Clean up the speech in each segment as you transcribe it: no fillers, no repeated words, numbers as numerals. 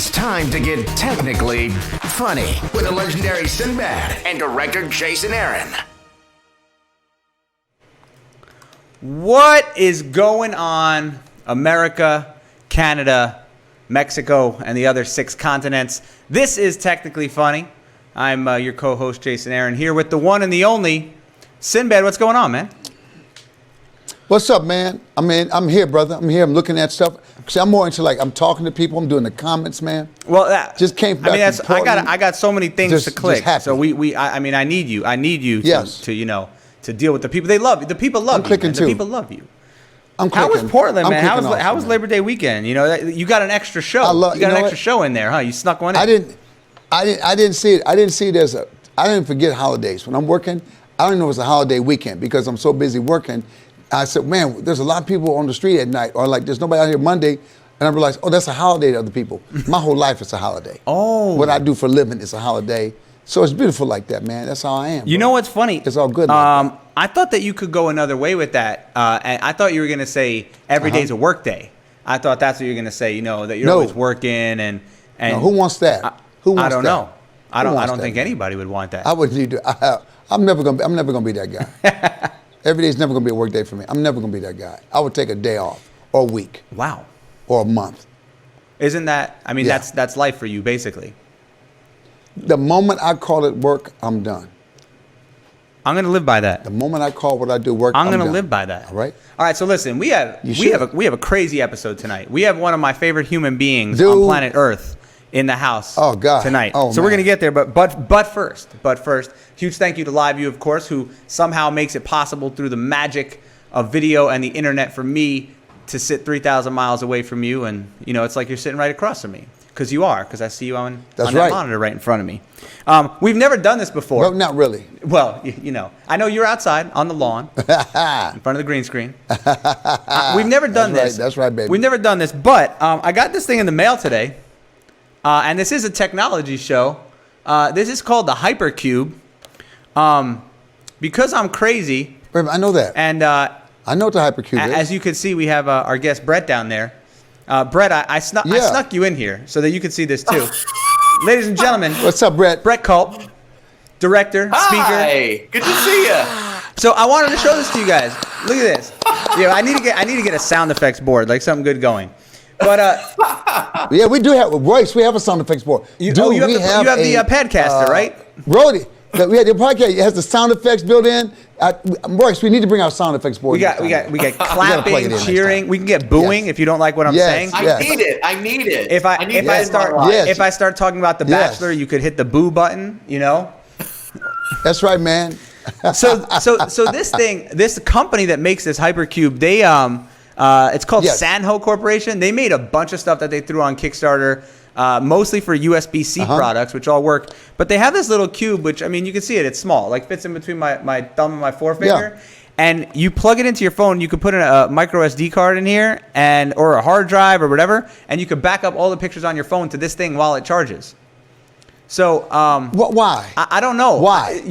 It's time to get technically funny with the legendary Sinbad and director Jason Aron. What is going on, America, Canada, Mexico, and the other 6 continents? This is Technically Funny. I'm your co-host, Jason Aron, here with the one and the only Sinbad. What's going on, man? What's up, man? I mean, I'm here, brother. I'm here. I'm looking at stuff. See, I'm more into I'm talking to people. I'm doing the comments, man. Well, that just came back. I mean, from Portland. I got so many things to click. So I need you. I need you yes. to deal with the people. They love you. The people love you. Clicking too. The people love you. I'm clicking. How was Portland, man? How was man. Labor Day weekend? You know, you got an extra show. You got an extra show in there, huh? You snuck one in. I didn't see it. I didn't see it as a. I didn't forget holidays. When I'm working, I don't know if it's a holiday weekend because I'm so busy working. I said, man, there's a lot of people on the street at night, or there's nobody out here Monday, and I realized, that's a holiday to other people. My whole life is a holiday. Oh. What I do for a living is a holiday. So it's beautiful like that, man. That's how I am. You know what's funny? It's all good. Like I thought that you could go another way with that, and I thought you were going to say every day's a work day. I thought that's what you were going to say. That you're always working and no, who wants that? Who wants that? I don't know. I don't think anybody would want that. I wouldn't need to. I'm never gonna be that guy. Every day's never gonna be a work day for me. I'm never gonna be that guy. I would take a day off, or a week. Wow. Or a month. Isn't that? I mean, that's life for you, basically. The moment I call it work, I'm done. I'm gonna live by that. The moment I call what I do work, I'm gonna live by that. All right. All right. So listen, we have a crazy episode tonight. We have one of my favorite human beings on planet Earth in the house tonight. So we're going to get there. But first, huge thank you to LiveU, of course, who somehow makes it possible through the magic of video and the internet for me to sit 3,000 miles away from you. And, it's like you're sitting right across from me. Because you are, because I see you on that monitor right in front of me. We've never done this before. Well, not really. Well, I know you're outside on the lawn in front of the green screen. We've never done this. That's right, baby. We've never done this, but I got this thing in the mail today. And this is a technology show. This is called the Hypercube. Because I'm crazy. Wait, I know that. And I know what the Hypercube is. As you can see, we have our guest Brett down there. Brett, I snuck you in here so that you could see this too. Ladies and gentlemen. What's up, Brett? Brett Culp, director, speaker. Hi, good to see you. So I wanted to show this to you guys. Look at this. I need to get a sound effects board, like something good going. But yeah, we do have Royce. We have a sound effects board. You have the Padcaster, right? Brody, we had the podcast. It has the sound effects built in. Royce, we need to bring our sound effects board. We got clapping, cheering. We can get booing if you don't like what I'm saying. I need it. If I start talking about The Bachelor, you could hit the boo button. That's right, man. So this company that makes this Hypercube, they it's called Sanho Corporation. They made a bunch of stuff that they threw on Kickstarter, mostly for USB-C products, which all work. But they have this little cube, which, you can see it. It's small, fits in between my thumb and my forefinger. Yeah. And you plug it into your phone. You could put a micro SD card in here or a hard drive or whatever, and you could back up all the pictures on your phone to this thing while it charges. So why? I don't know. Why?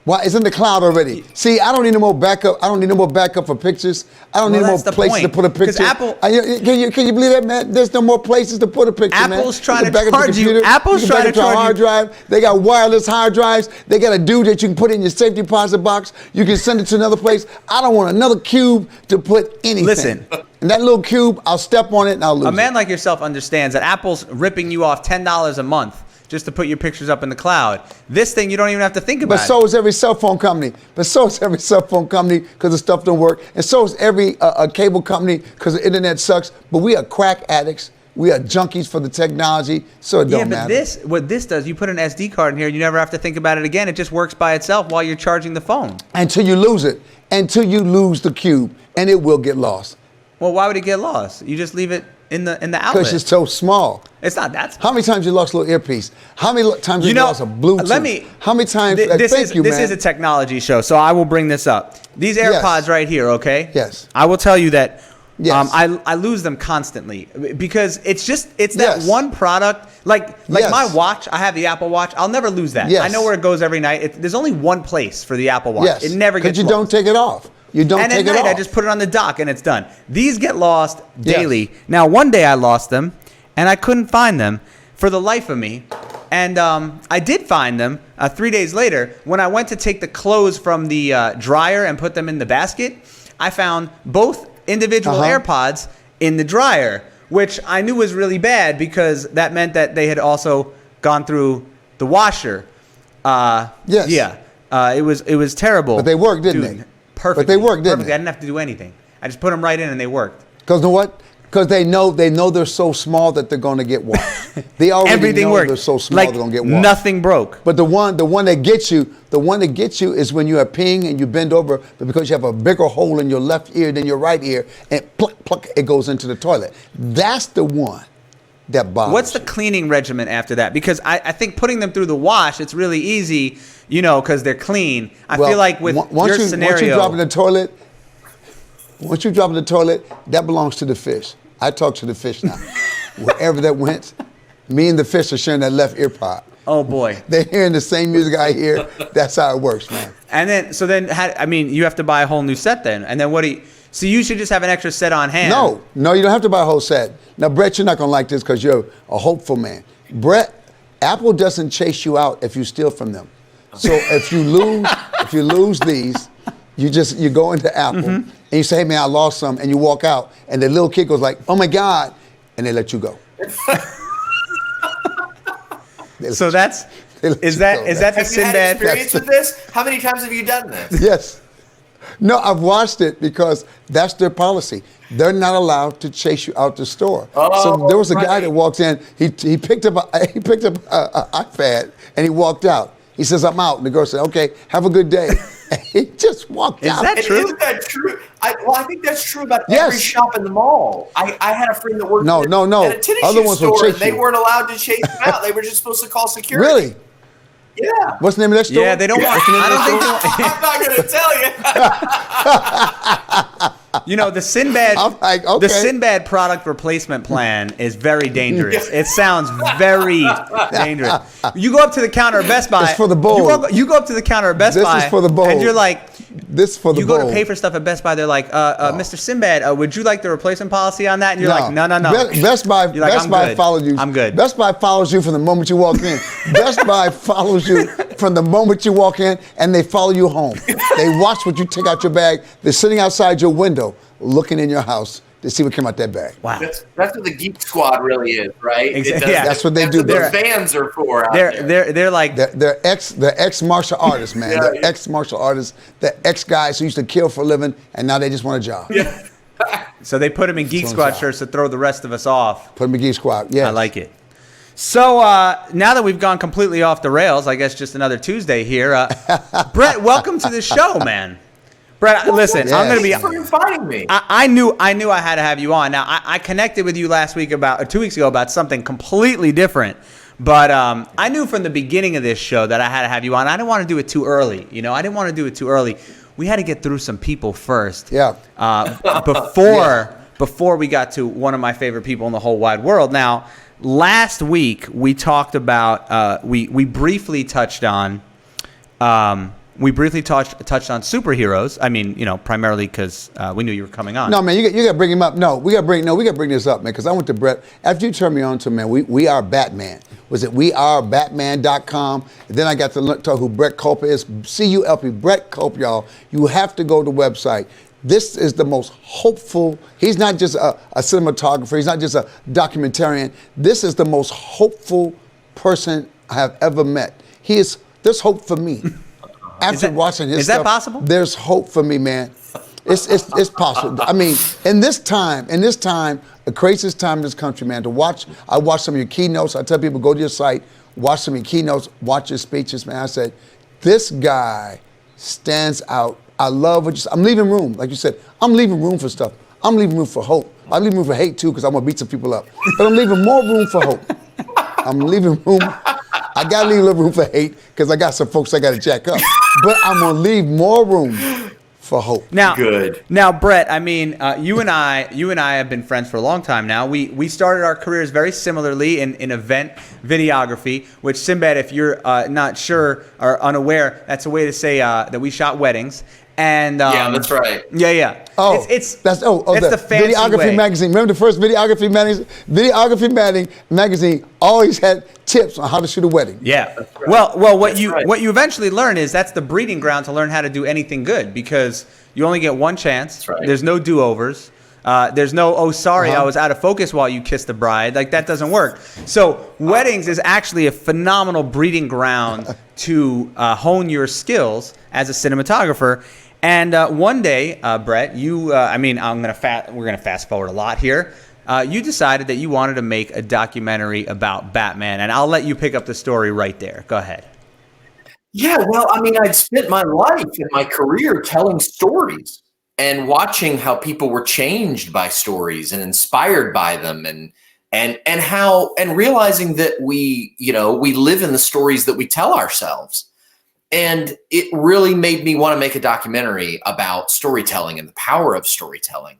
Why? It's in the cloud already. See, I don't need no more backup. I don't need no more backup for pictures. I don't need no more places to put a picture. Apple, can you believe that, man? There's no more places to put a picture, Apple's man. Trying to charge you. Apple's trying to charge you. Hard drive. They got wireless hard drives. They got a dude that you can put in your safe deposit box. You can send it to another place. I don't want another cube to put anything. Listen. And that little cube, I'll step on it and I'll lose it. A man like yourself understands that Apple's ripping you off $10 a month just to put your pictures up in the cloud. This thing, you don't even have to think about. But so is every cell phone company. Because the stuff don't work. And so is every cable company because the internet sucks. But we are crack addicts. We are junkies for the technology, so it don't matter. Yeah, but what this does, you put an SD card in here, you never have to think about it again. It just works by itself while you're charging the phone. Until you lose it. Until you lose the cube. And it will get lost. Well, why would it get lost? You just leave it in the outlet. Because it's so small. It's not that small. How many times you lost a little earpiece? How many times you lost a Bluetooth? How many times? This is a technology show, so I will bring this up. These AirPods right here, okay? Yes. I will tell you that Yes. I lose them constantly because it's that one product. Like my watch, I have the Apple Watch. I'll never lose that. Yes. I know where it goes every night. There's only one place for the Apple Watch. Yes. It never gets lost. Because you don't take it off. You don't take it off. And at night, I just put it on the dock and it's done. These get lost daily. Yes. Now, one day I lost them, and I couldn't find them for the life of me. And I did find them 3 days later when I went to take the clothes from the dryer and put them in the basket. I found both individual AirPods in the dryer, which I knew was really bad because that meant that they had also gone through the washer. Yes. Yeah. It was terrible. But they worked, didn't they? Perfect. But they worked, didn't Perfectly. they? I didn't have to do anything. I just put them right in and they worked. Because you know what? Because they know they're so small that they're going to get washed. They already Everything know worked. they're so small Like, they're going to get washed. nothing broke. But the one that gets you is when you are peeing and you bend over, but because you have a bigger hole in your left ear than your right ear, and pluck, pluck, it goes into the toilet. That's the one that bothers. What's the cleaning regimen after that? Because I think putting them through the wash, it's really easy, because they're clean. I feel like with your scenario. Once you drop in the toilet, that belongs to the fish. I talk to the fish now. Wherever that went, me and the fish are sharing that left ear pod. Oh boy. They're hearing the same music I hear. That's how it works, man. And then, you have to buy a whole new set then. And then so you should just have an extra set on hand. No, you don't have to buy a whole set. Now, Brett, you're not going to like this because you're a hopeful man. Brett, Apple doesn't chase you out if you steal from them. So if you lose these, you go into Apple and you say, hey man, I lost some, and you walk out, and the little kid goes like, oh my God, and they let you go. So is that the Sinbad? Have you had experience with this? How many times have you done this? Yes. No, I've watched it because that's their policy. They're not allowed to chase you out the store. So there was a guy that walks in. He picked up an iPad and he walked out. He says, I'm out. And the girl said, okay, have a good day. And he just walked out. Is that true? Isn't that true? I think that's true about every shop in the mall. I had a friend that worked at a tennis shoe store, and they weren't allowed to chase them out. They were just supposed to call security. Really? Yeah. What's the name of that store? Yeah, they don't want. I'm not going to tell you. The Sinbad. I'm like, okay. The Sinbad product replacement plan is very dangerous. It sounds very dangerous. You go up to the counter at Best Buy. It's for the bowl. You go up to the counter at Best Buy. This is for the bowl. And you're like, this is for the bowl. You go to pay for stuff at Best Buy. They're like, Mr. Sinbad, would you like the replacement policy on that? And you're like, no. Best Buy. You're like, Best Buy follows you. I'm good. Best Buy follows you from the moment you walk in. Best Buy follows you from the moment you walk in, and they follow you home. They watch what you take out your bag. They're sitting outside your window, looking in your house to see what came out that bag. Wow. That's what the Geek Squad really is, right? Exactly. Yeah. That's what they do. That's what the fans are for. They're like they're ex martial artists, man. They're ex martial artists. They're ex guys who used to kill for a living, and now they just want a job. Yeah. So they put them in Geek Squad shirts to throw the rest of us off. Put them in Geek Squad. Yeah, I like it. So now that we've gone completely off the rails, I guess just another Tuesday here. Brett, welcome to the show, man. Brett, listen, I'm going to be. Thanks for inviting me. I knew I had to have you on. Now I connected with you last week 2 weeks ago about something completely different, but I knew from the beginning of this show that I had to have you on. I didn't want to do it too early. I didn't want to do it too early. We had to get through some people first. Yeah. Before we got to one of my favorite people in the whole wide world. Now, last week we talked about we briefly touched on superheroes. I mean, primarily because we knew you were coming on. No, man, you got to bring him up. No, we got to bring this up, man, because I went to Brett. After you turned me on to, man, we are Batman. Was it wearebatman.com? And then I got to talk who Brett Culp is. C-U-L-P, Brett Culp, y'all. You have to go to the website. This is the most hopeful. He's not just a cinematographer. He's not just a documentarian. This is the most hopeful person I have ever met. There's hope for me. After watching his stuff, is that possible? There's hope for me, man. It's possible. I mean, in this time, the craziest time in this country, man, I watch some of your keynotes. I tell people, go to your site, watch some of your keynotes, watch your speeches, man. I said, this guy stands out. I love what you said. I'm leaving room, like you said. I'm leaving room for stuff. I'm leaving room for hope. I'm leaving room for hate, too, because I'm going to beat some people up. But I'm leaving more room for hope. I'm leaving room. I got to leave a little room for hate because I got some folks I got to jack up. But I'm going to leave more room for hope. Now, Brett, I mean, you and I have been friends for a long time now. We started our careers very similarly in event videography, which, Sinbad, if you're not sure or unaware, that's a way to say that we shot weddings. And yeah, that's right. Yeah. Oh, it's the fancy Videography way. magazine. Remember the first Videography magazine always had tips on how to shoot a wedding. Yeah. Right. Well, what you eventually learn is that's the breeding ground to learn how to do anything good, because you only get one chance. That's right. There's no do-overs. There's no, oh, sorry, I was out of focus while you kissed the bride. Like, that doesn't work. So weddings is actually a phenomenal breeding ground to hone your skills as a cinematographer. And one day, Brett, we're gonna fast forward a lot here. You decided that you wanted to make a documentary about Batman, and I'll let you pick up the story right there. Go ahead. Yeah, well, I mean, I'd spent my life and my career telling stories and watching how people were changed by stories and inspired by them, and realizing that we live in the stories that we tell ourselves. And it really made me want to make a documentary about storytelling and the power of storytelling.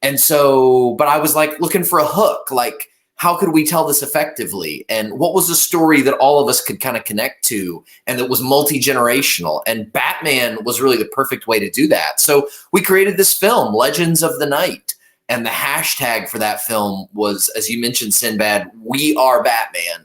And so, but I was like looking for a hook, like, how could we tell this effectively? And what was a story that all of us could kind of connect to and that was multi-generational? And Batman was really the perfect way to do that. So we created this film, Legends of the Night. And the hashtag for that film was, as you mentioned, Sinbad, We Are Batman.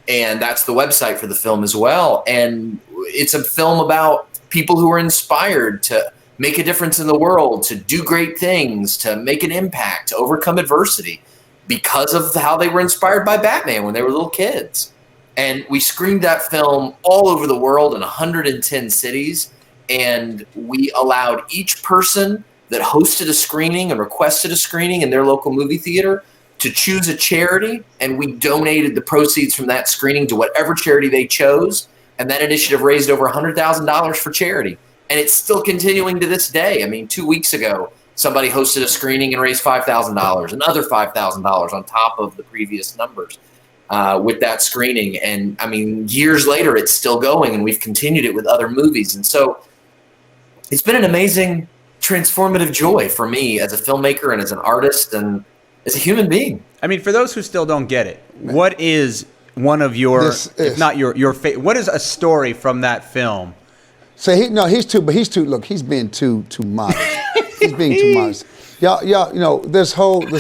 And that's the website for the film as well. And it's a film about people who are inspired to make a difference in the world, to do great things, to make an impact, to overcome adversity because of how they were inspired by Batman when they were little kids. And we screened that film all over the world in 110 cities. And we allowed each person that hosted a screening and requested a screening in their local movie theater to choose a charity, and we donated the proceeds from that screening to whatever charity they chose, and that initiative raised over $100,000 for charity, and it's still continuing to this day. I mean, 2 weeks ago, somebody hosted a screening and raised $5,000, another $5,000 on top of the previous numbers with that screening, and I mean, years later, it's still going, and we've continued it with other movies, and so it's been an amazing, transformative joy for me as a filmmaker and as an artist and as a human being. I mean, for those who still don't get it, what is one of your, if not your what is a story from that film? So he's being too modest. He's being too modest. Y'all, this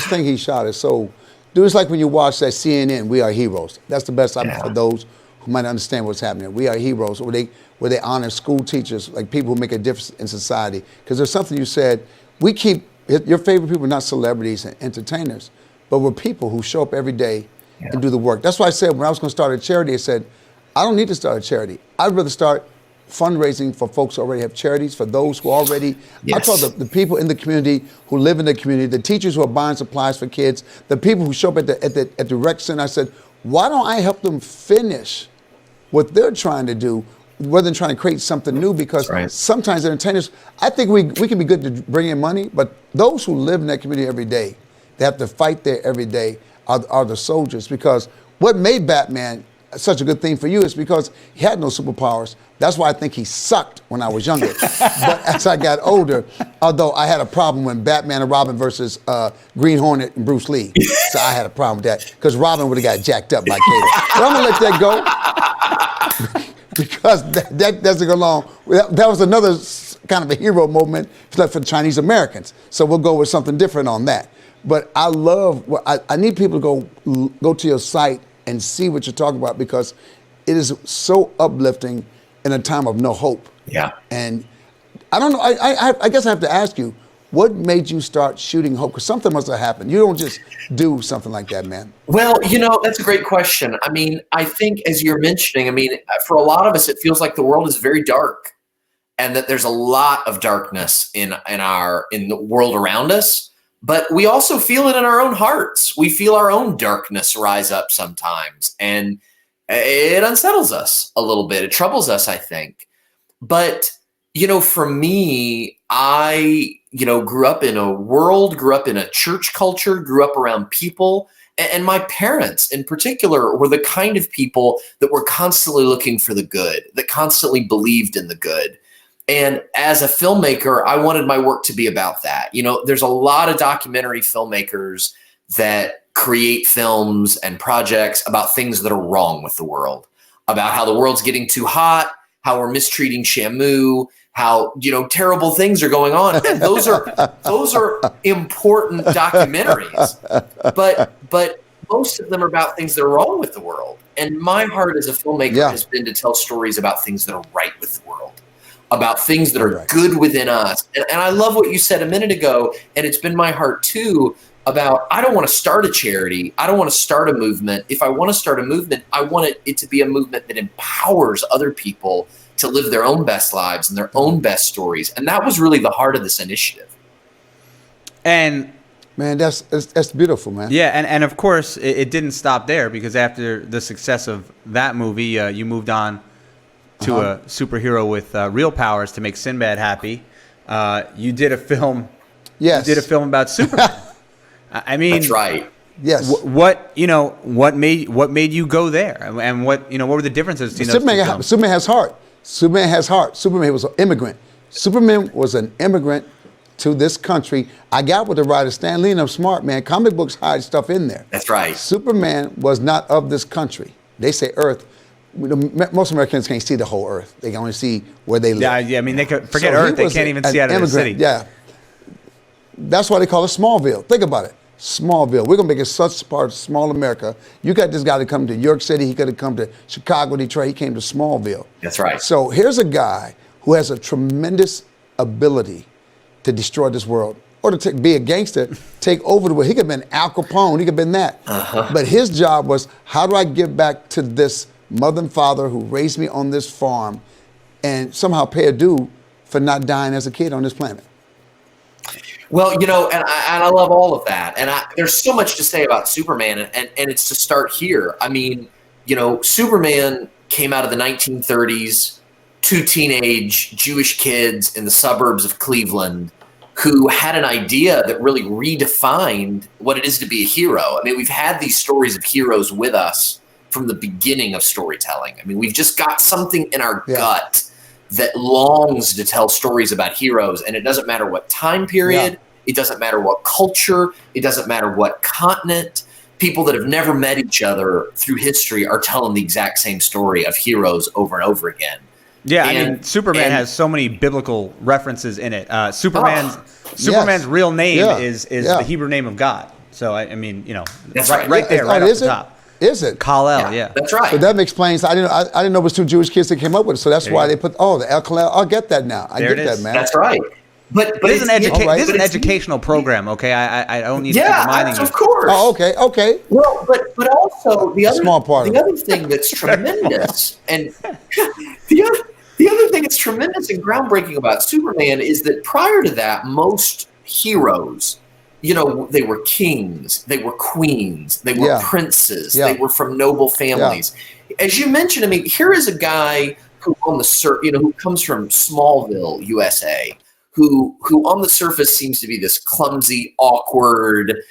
thing he shot is so, dude, it's like when you watch that CNN, We Are Heroes. That's the best option for those who might understand what's happening. We Are Heroes, where they honor school teachers, like people who make a difference in society. Because there's something you said, your favorite people are not celebrities and entertainers, but we're people who show up every day and do the work. That's why I said when I was going to start a charity, I said, I don't need to start a charity. I'd rather start fundraising for folks who already have charities, for those who already, I told the people in the community who live in the community, the teachers who are buying supplies for kids, the people who show up at the rec center. I said, why don't I help them finish what they're trying to do, rather than trying to create something new? Because sometimes entertainers, I think we can be good to bring in money, but those who live in that community every day, they have to fight there every day, are the soldiers. Because what made Batman such a good thing for you is because he had no superpowers. That's why I think he sucked when I was younger. But as I got older, although I had a problem when Batman and Robin versus Green Hornet and Bruce Lee. So I had a problem with that, because Robin would have got jacked up by Kato. But I'm going to let that go. Because that doesn't go along. That was another kind of a hero moment for the Chinese Americans. So we'll go with something different on that. But I need people to go to your site and see what you're talking about, because it is so uplifting in a time of no hope. Yeah. And I don't know, I guess I have to ask you, what made you start shooting hope? Because something must have happened. You don't just do something like that, man. Well, that's a great question. I mean, I think as you're mentioning, for a lot of us, it feels like the world is very dark, and that there's a lot of darkness in the world around us. But we also feel it in our own hearts. We feel our own darkness rise up sometimes, and it unsettles us a little bit. It troubles us, I think. But, for me, I, grew up in a church culture, grew up around people, and my parents in particular were the kind of people that were constantly looking for the good, that constantly believed in the good. And as a filmmaker, I wanted my work to be about that. There's a lot of documentary filmmakers that create films and projects about things that are wrong with the world, about how the world's getting too hot, how we're mistreating Shamu, how terrible things are going on, and those are important documentaries, but most of them are about things that are wrong with the world. And my heart as a filmmaker has been to tell stories about things that are right with the world, about things that are good within us. And I love what you said a minute ago, and it's been my heart too, about I don't want to start a charity. I don't want to start a movement. If I want to start a movement, I want it to be a movement that empowers other people to live their own best lives and their own best stories. And that was really the heart of this initiative. And man, that's beautiful, man. Yeah, and of course, it didn't stop there, because after the success of that movie, you moved on to a superhero with real powers to make Sinbad happy. You did a film. Yes. You did a film about Superman. I mean, that's right. Yes. What made you go there, and what were the differences between those two films? Superman has heart. Superman has heart. Superman was an immigrant. Superman was an immigrant to this country. I got with the writer Stan Lee, and I'm smart, man. Comic books hide stuff in there. That's right. Superman was not of this country. They say Earth. Most Americans can't see the whole Earth. They can only see where they live. Yeah. I mean, they could forget Earth. They can't even see out of the city. Yeah. That's why they call it Smallville. Think about it. Smallville. We're going to make it such part of small America. You got this guy to come to New York City. He could have come to Chicago, Detroit. He came to Smallville. That's right. So here's a guy who has a tremendous ability to destroy this world, or to be a gangster, take over the world. He could have been Al Capone. He could have been that. But his job was, how do I give back to this mother and father who raised me on this farm, and somehow pay a due for not dying as a kid on this planet? Well, and I love all of that. And there's so much to say about Superman, and it's to start here. I mean, Superman came out of the 1930s, two teenage Jewish kids in the suburbs of Cleveland who had an idea that really redefined what it is to be a hero. I mean, we've had these stories of heroes with us from the beginning of storytelling. I mean, we've just got something in our gut that longs to tell stories about heroes, and it doesn't matter what time period, it doesn't matter what culture, it doesn't matter what continent. People that have never met each other through history are telling the exact same story of heroes over and over again. Yeah, I mean, Superman has so many biblical references in it. Superman's real name is the Hebrew name of God. So I mean, that's right there, right off the top. Is it? Kal-El, yeah. That's right. So that explains. I didn't know it was two Jewish kids that came up with it. So that's why they put the El Kal-El. I'll get that now. I get that, man. That's right. But this is an educational program, okay? I don't need to keep reminding you. Of course. Oh, okay. Well, but also the other thing that's tremendous, and the other thing that's tremendous and groundbreaking about Superman is that prior to that, most heroes, they were kings, they were queens, they were princes, they were from noble families. As you mentioned, I mean, here is a guy who who comes from Smallville, USA, who on the surface seems to be this clumsy, awkward,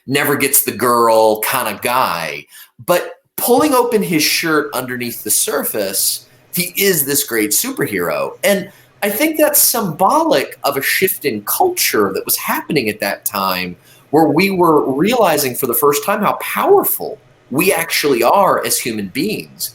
never gets the girl kind of guy. But pulling open his shirt underneath the surface, he is this great superhero. And I think that's symbolic of a shift in culture that was happening at that time, where we were realizing for the first time how powerful we actually are as human beings.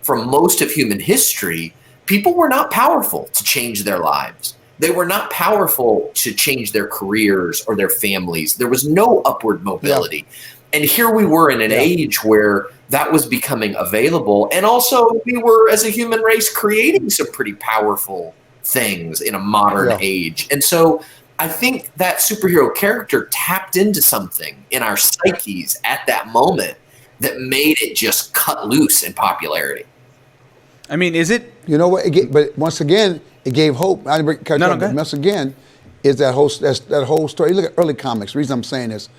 From most of human history, people were not powerful to change their lives. They were not powerful to change their careers or their families. There was no upward mobility. And here we were in an age where that was becoming available. And also we were, as a human race, creating some pretty powerful things in a modern age. And so I think that superhero character tapped into something in our psyches at that moment that made it just cut loose in popularity. I mean, is it? You know what? But once again, it gave hope. Once again, is that whole story. You look at early comics. The reason I'm saying this,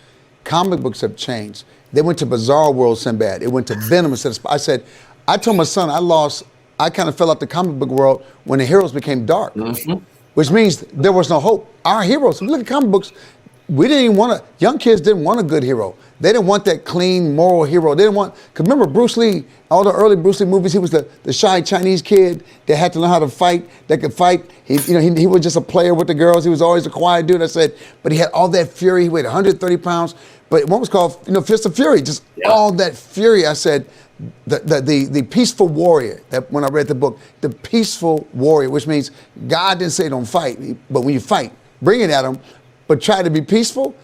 comic books have changed. They went to Bizarre World Sinbad. It went to Venom instead of. I told my son I kind of fell out the comic book world when the heroes became dark, which means there was no hope. Our heroes, look at comic books, we didn't even want young kids didn't want a good hero. They didn't want that clean, moral hero. They didn't want, because remember Bruce Lee, all the early Bruce Lee movies, he was the shy Chinese kid that had to learn how to fight, that could fight. He was just a player with the girls. He was always a quiet dude. I said, but he had all that fury. He weighed 130 pounds. But one was called, Fist of Fury, just all that fury. I said, the peaceful warrior, that when I read the book, the peaceful warrior, which means God didn't say don't fight, but when you fight, bring it at them, but try to be peaceful.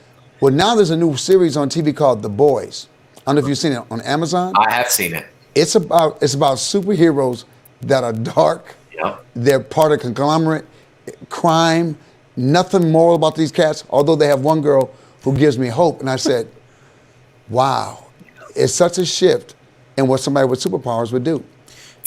Well, now there's a new series on TV called The Boys. I don't know if you've seen it on Amazon. I have seen it. It's about superheroes that are dark. Yep. They're part of conglomerate, crime, nothing moral about these cats, although they have one girl who gives me hope. And I said, wow, it's such a shift in what somebody with superpowers would do.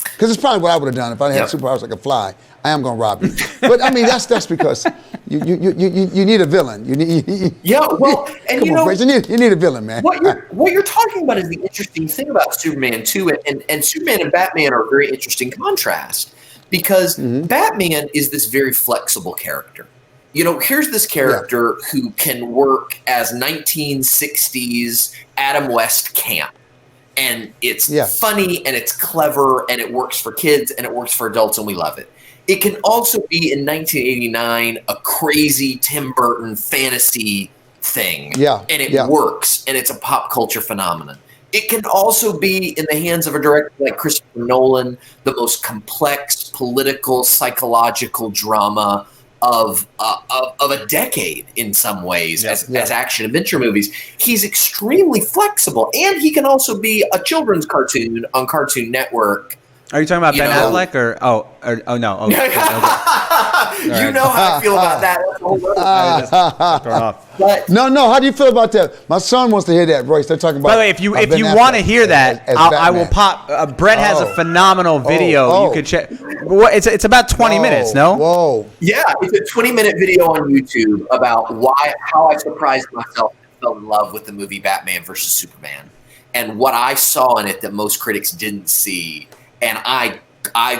Because it's probably what I would have done if I had superpowers like a fly. I am going to rob you. But I mean, that's because you need a villain. You need and you need a villain, man. What you're talking about is the interesting thing about Superman 2, and Superman and Batman are a very interesting contrast, because Batman is this very flexible character. Here's this character who can work as 1960s Adam West camp. And it's funny and it's clever and it works for kids and it works for adults and we love it. It can also be in 1989 a crazy Tim Burton fantasy thing. Yeah. And it works and it's a pop culture phenomenon. It can also be in the hands of a director like Christopher Nolan, the most complex political, psychological drama of a decade in some ways as action adventure movies. He's extremely flexible, and he can also be a children's cartoon on Cartoon Network. Are you talking about Ben Affleck or no? Oh, you know how I feel about that. But no. How do you feel about that? My son wants to hear that, Royce. They're talking about. By the way, if you want to hear that, I will pop. Brett has a phenomenal video. You could check. It's about 20 minutes. No. Whoa. Yeah, it's a 20-minute video on YouTube about how I surprised myself and fell in love with the movie Batman versus Superman, and what I saw in it that most critics didn't see. And I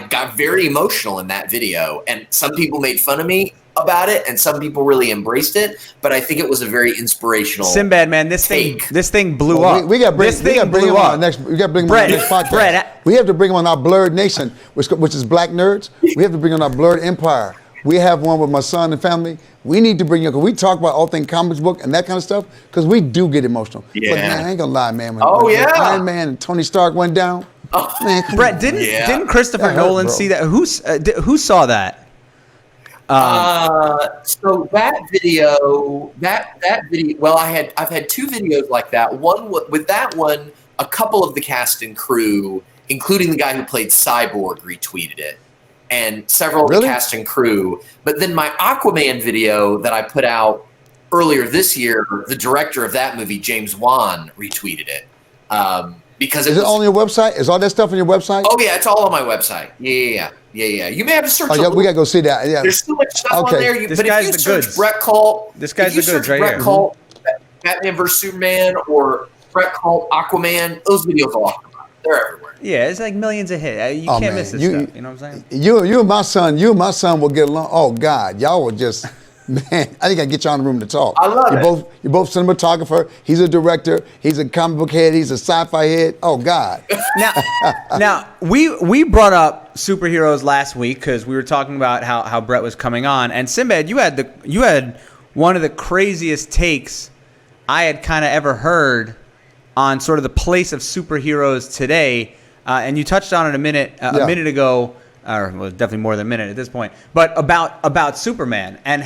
got very emotional in that video, and some people made fun of me about it, and some people really embraced it. But I think it was a very inspirational. Sinbad, man, this thing blew up. We got to bring him on our next. We got to bring him on our next podcast. Brett, we have to bring him on our Blurred Nation, which is Black Nerds. We have to bring him on our Blurred Empire. We have one with my son and family. We need to bring you, because we talk about all things comics book and that kind of stuff, because we do get emotional. Yeah. But man, I ain't gonna lie, man. When Iron Man and Tony Stark went down. Man, Brett, didn't Christopher Nolan see that? Who saw that? So that video. Well, I've had two videos like that. One with that one, a couple of the cast and crew, including the guy who played Cyborg, retweeted it, and several of the cast and crew. But then my Aquaman video that I put out earlier this year, the director of that movie, James Wan, retweeted it. Because is it all on your website? Is all that stuff on your website? Oh yeah, it's all on my website. Yeah. You may have to search. We gotta go see that. Yeah. There's so much stuff on there. But if you search Brett Culp, this guy's the goods right Brett Culp, Batman vs Superman, or Brett Culp, Aquaman, those videos are awesome. They're everywhere. Yeah, it's like millions of hits. You can't miss this stuff. You know what I'm saying? You and my son will get along. Oh God, y'all will just. Man, I think I get you on the room to talk. I love it. You're both cinematographer. He's a director. He's a comic book head. He's a sci-fi head. Oh God. Now we brought up superheroes last week because we were talking about how Brett was coming on, and Sinbad, you had one of the craziest takes I had kind of ever heard on sort of the place of superheroes today, and you touched on it a minute ago. Or well, definitely more than a minute at this point, but about Superman and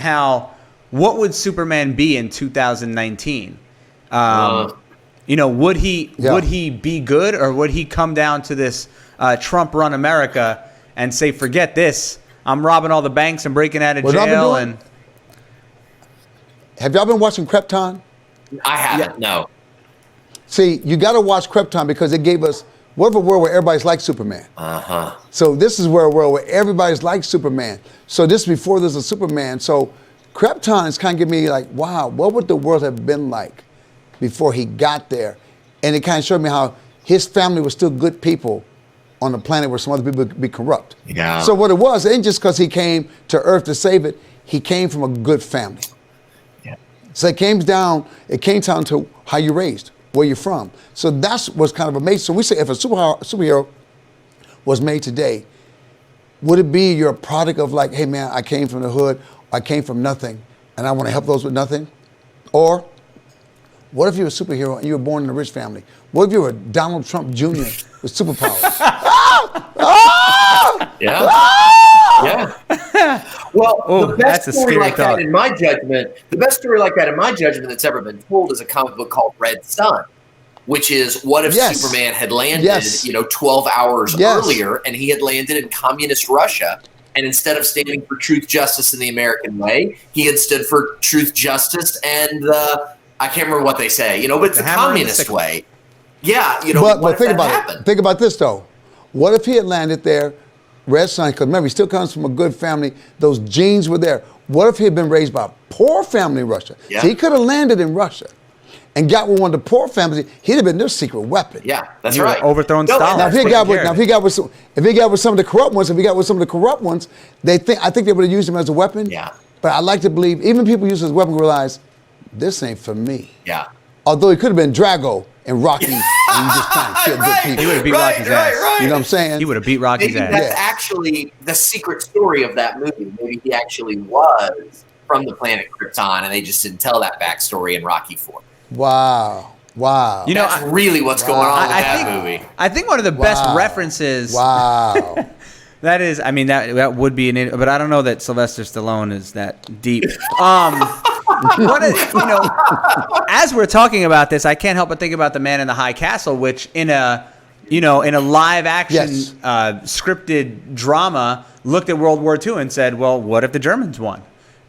what would Superman be in 2019? Would he be good, or would he come down to this Trump-run America and say, forget this, I'm robbing all the banks and breaking out of jail? And have y'all been watching Krypton? I haven't. No. See, you got to watch Krypton because it gave us. What if a world where everybody's like Superman? So this is where a world where everybody's like Superman. So this is before there's a Superman. So Krypton is kind of giving me like, wow, what would the world have been like before he got there? And it kind of showed me how his family was still good people on a planet where some other people could be corrupt. Yeah. So what it was, it ain't just because he came to Earth to save it. He came from a good family. Yeah. So it came down to how you raised. Where you're from. So that's what's kind of amazing. So we say if a superhero was made today, would it be you're a product of like, hey man, I came from the hood, I came from nothing, and I want to help those with nothing? Or What if you're a superhero and you were born in a rich family? What if you were Donald Trump Jr. with superpowers? Yeah. Yeah. Well, the best story like that, in my judgment, that's ever been told is a comic book called Red Sun, which is what if Superman had landed, 12 hours earlier, and he had landed in communist Russia, and instead of standing for truth, justice, in the American way, he had stood for truth, justice, and I can't remember what they say, but it's the communist way. Yeah, but think about it. Think about this though. What if he had landed there, Red Sun? Because remember, he still comes from a good family. Those genes were there. What if he had been raised by a poor family in Russia? Yeah. So he could have landed in Russia and got with one of the poor families. He'd have been their secret weapon. Yeah, that's right. Overthrown Stalin. Now, if he got with some of the corrupt ones, I think they would have used him as a weapon. Yeah. But I like to believe even people use his weapon realize this ain't for me. Yeah. Although he could have been Drago and Rocky, and you just trying to kill good people. He would have beat Rocky's ass. You know what I'm saying? He would have beat Rocky's ass. That's actually the secret story of that movie. Maybe he actually was from the planet Krypton, and they just didn't tell that backstory in Rocky IV. Wow. That's really what's going on with that movie. I think one of the best references. Wow. That is, I mean, that would be but I don't know that Sylvester Stallone is that deep. As we're talking about this, I can't help but think about The Man in the High Castle, which in a live action scripted drama looked at World War II and said, well, what if the Germans won?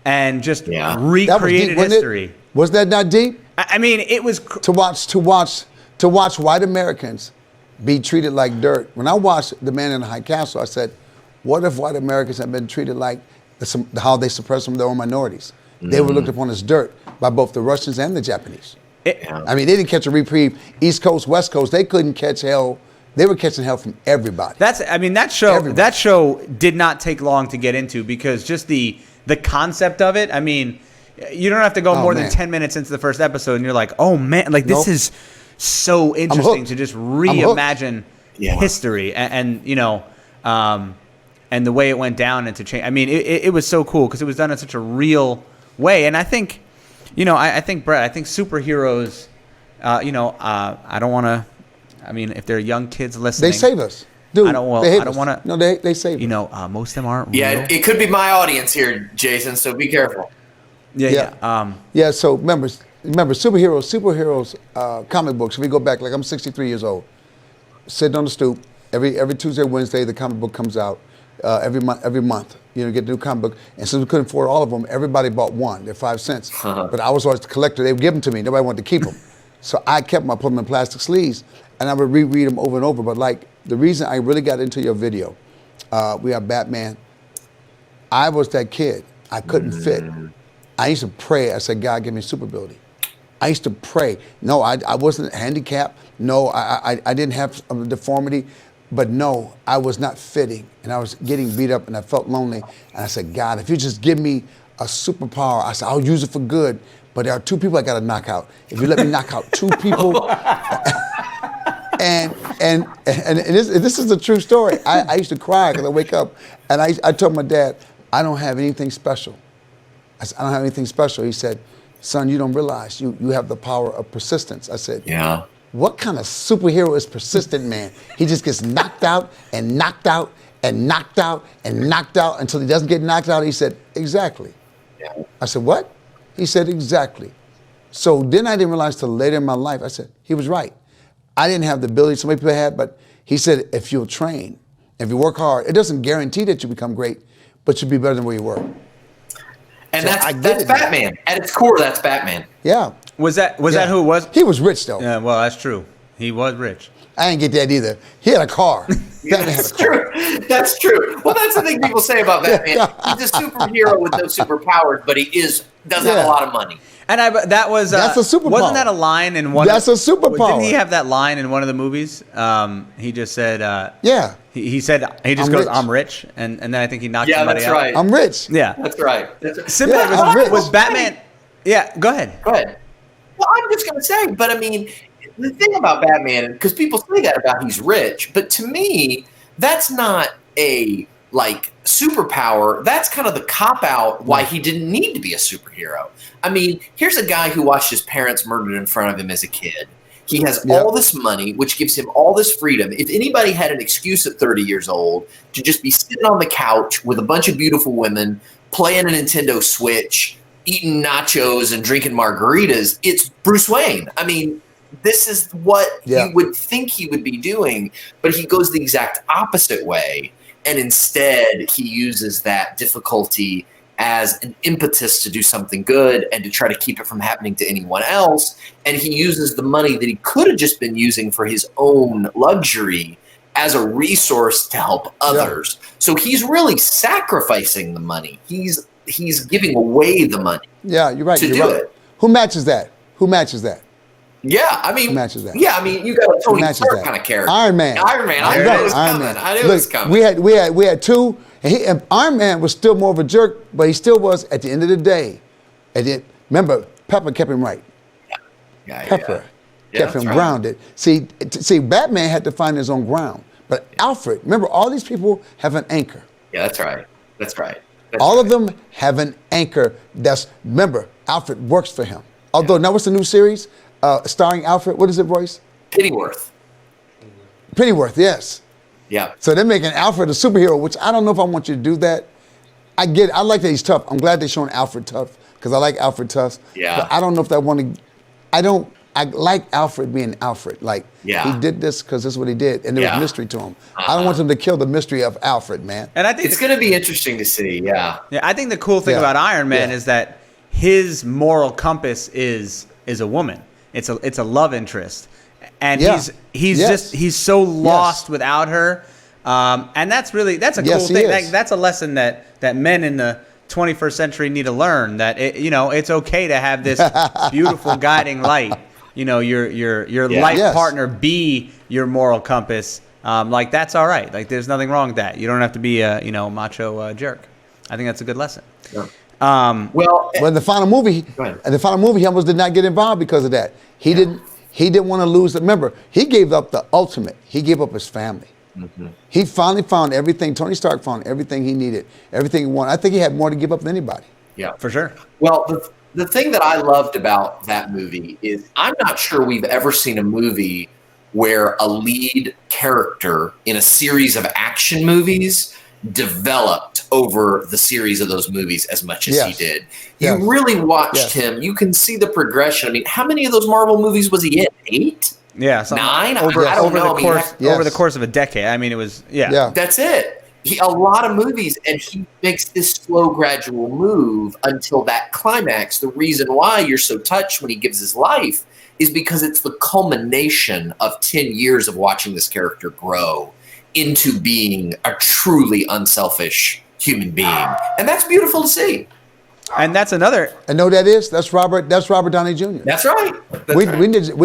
And just recreated history. Was that not deep? I mean, it was to watch white Americans be treated like dirt. When I watched The Man in the High Castle, I said, what if white Americans had been treated like how they suppressed some of their own minorities? They were looked upon as dirt by both the Russians and the Japanese. I mean, they didn't catch a reprieve. East Coast, West Coast, they couldn't catch hell. They were catching hell from everybody. That show did not take long to get into because just the concept of it. I mean, you don't have to go more than 10 minutes into the first episode, and you're like, oh man, like this is so interesting to just reimagine history and and the way it went down and to change. I mean, it was so cool because it was done in such a real way. And I think, I think Brett, I think superheroes, I don't want to. I mean, if they're young kids listening, they save us. Dude, I don't want to. No, they save us. Most of them aren't. Yeah, real. it could be my audience here, Jason. So be careful. Yeah. So remember, superheroes, comic books. If we go back, like I'm 63 years old, sitting on the stoop every Tuesday, Wednesday, the comic book comes out. Every month, get the new comic book. And since we couldn't afford all of them, everybody bought one. They're 5 cents. But I was always the collector. They would give them to me. Nobody wanted to keep them. So I kept them. I put them in plastic sleeves, and I would reread them over and over. But like the reason I really got into your video, we have Batman. I was that kid. I couldn't fit. I used to pray. I said, God, give me super ability. I used to pray. No, I wasn't handicapped. No, I didn't have a deformity. But no, I was not fitting, and I was getting beat up, and I felt lonely. And I said, God, if you just give me a superpower, I said, I'll use it for good. But there are 2 people I got to knock out. If you let me knock out 2 people, and this is a true story. I used to cry because I wake up, and I told my dad, I don't have anything special. I said, I don't have anything special. He said, son, you don't realize you have the power of persistence. I said, yeah. What kind of superhero is persistent, man? He just gets knocked out and knocked out and knocked out and knocked out until he doesn't get knocked out. He said, exactly. Yeah. I said, what? He said, exactly. So then I didn't realize till later in my life, I said, he was right. I didn't have the ability so many people had, but he said, if you'll train, if you work hard, it doesn't guarantee that you become great, but you'll be better than where you were. And so that's Batman. At its core, that's Batman. Yeah. Was that who it was? He was rich, though. Yeah, well, that's true. He was rich. I didn't get that either. He had a car. That's true. That's true. Well, that's the thing people say about Batman. He's a superhero with no superpowers, but he does have a lot of money. And that's a superpower. Wasn't that a line in one? That's a superpower. Didn't he have that line in one of the movies? He just said, yeah. He said he just goes, "I'm rich," and then I think he knocked somebody out. Yeah, that's right. I'm rich. Yeah, that's right. Sinbad was Batman. Yeah, go ahead. Well, I'm just gonna say, but I mean, the thing about Batman, because people say that about he's rich, but to me, that's not a like superpower, that's kind of the cop out why he didn't need to be a superhero. I mean, here's a guy who watched his parents murdered in front of him as a kid. He has all this money, which gives him all this freedom. If anybody had an excuse at 30 years old to just be sitting on the couch with a bunch of beautiful women, playing a Nintendo Switch, eating nachos and drinking margaritas, it's Bruce Wayne. I mean, this is what you would think he would be doing, but he goes the exact opposite way. And instead, he uses that difficulty as an impetus to do something good and to try to keep it from happening to anyone else. And he uses the money that he could have just been using for his own luxury as a resource to help others. So he's really sacrificing the money. He's giving away the money. Yeah, you're right. To you're do right. it. Who matches that? Who matches that? Yeah, I mean, Who matches that? Yeah, I mean, you got a Tony Stark kind of character. Iron Man. I knew it was coming. I knew it was coming. We had two, and Iron Man was still more of a jerk, but he still was at the end of the day. Remember, Pepper kept him right. Pepper kept him grounded. See, Batman had to find his own ground, but Alfred, remember, all these people have an anchor. Yeah, that's right. All of them have an anchor. Remember, Alfred works for him. Although now, what's the new series starring Alfred? What is it, Royce? Pennyworth, yes. Yeah. So they're making Alfred a superhero, which I don't know if I want you to do that. I get it. I like that he's tough. I'm glad they're showing Alfred tough because I like Alfred tough. Yeah. But I don't know if I like Alfred being Alfred. Like, he did this because this is what he did, and there was mystery to him. I don't want them to kill the mystery of Alfred, man. And I think it's going to be interesting to see. Yeah. I think the cool thing about Iron Man is that his moral compass is a woman. It's a love interest, and he's so lost without her, and that's a cool thing. That's a lesson that men in the 21st century need to learn. That it's okay to have this beautiful guiding light. Your life partner be your moral compass. Like, that's all right. Like, there's nothing wrong with that. You don't have to be a macho jerk. I think that's a good lesson. Yeah. Well, in the final movie, he almost did not get involved because of that. He didn't want to lose. Remember, he gave up the ultimate. He gave up his family. Mm-hmm. He finally found everything. Tony Stark found everything he needed, everything he wanted. I think he had more to give up than anybody. Yeah, for sure. Well, the thing that I loved about that movie is I'm not sure we've ever seen a movie where a lead character in a series of action movies developed over the series of those movies as much as he did. You really watched him. You can see the progression. I mean, how many of those Marvel movies was he in? 8? Yeah, 9? Over the course of a decade. I mean, it was That's it. A lot of movies, and he makes this slow, gradual move until that climax. The reason why you're so touched when he gives his life is because it's the culmination of 10 years of watching this character grow into being a truly unselfish human being. And that's beautiful to see. And that's another. And know that is? That's Robert Downey Jr. That's right. We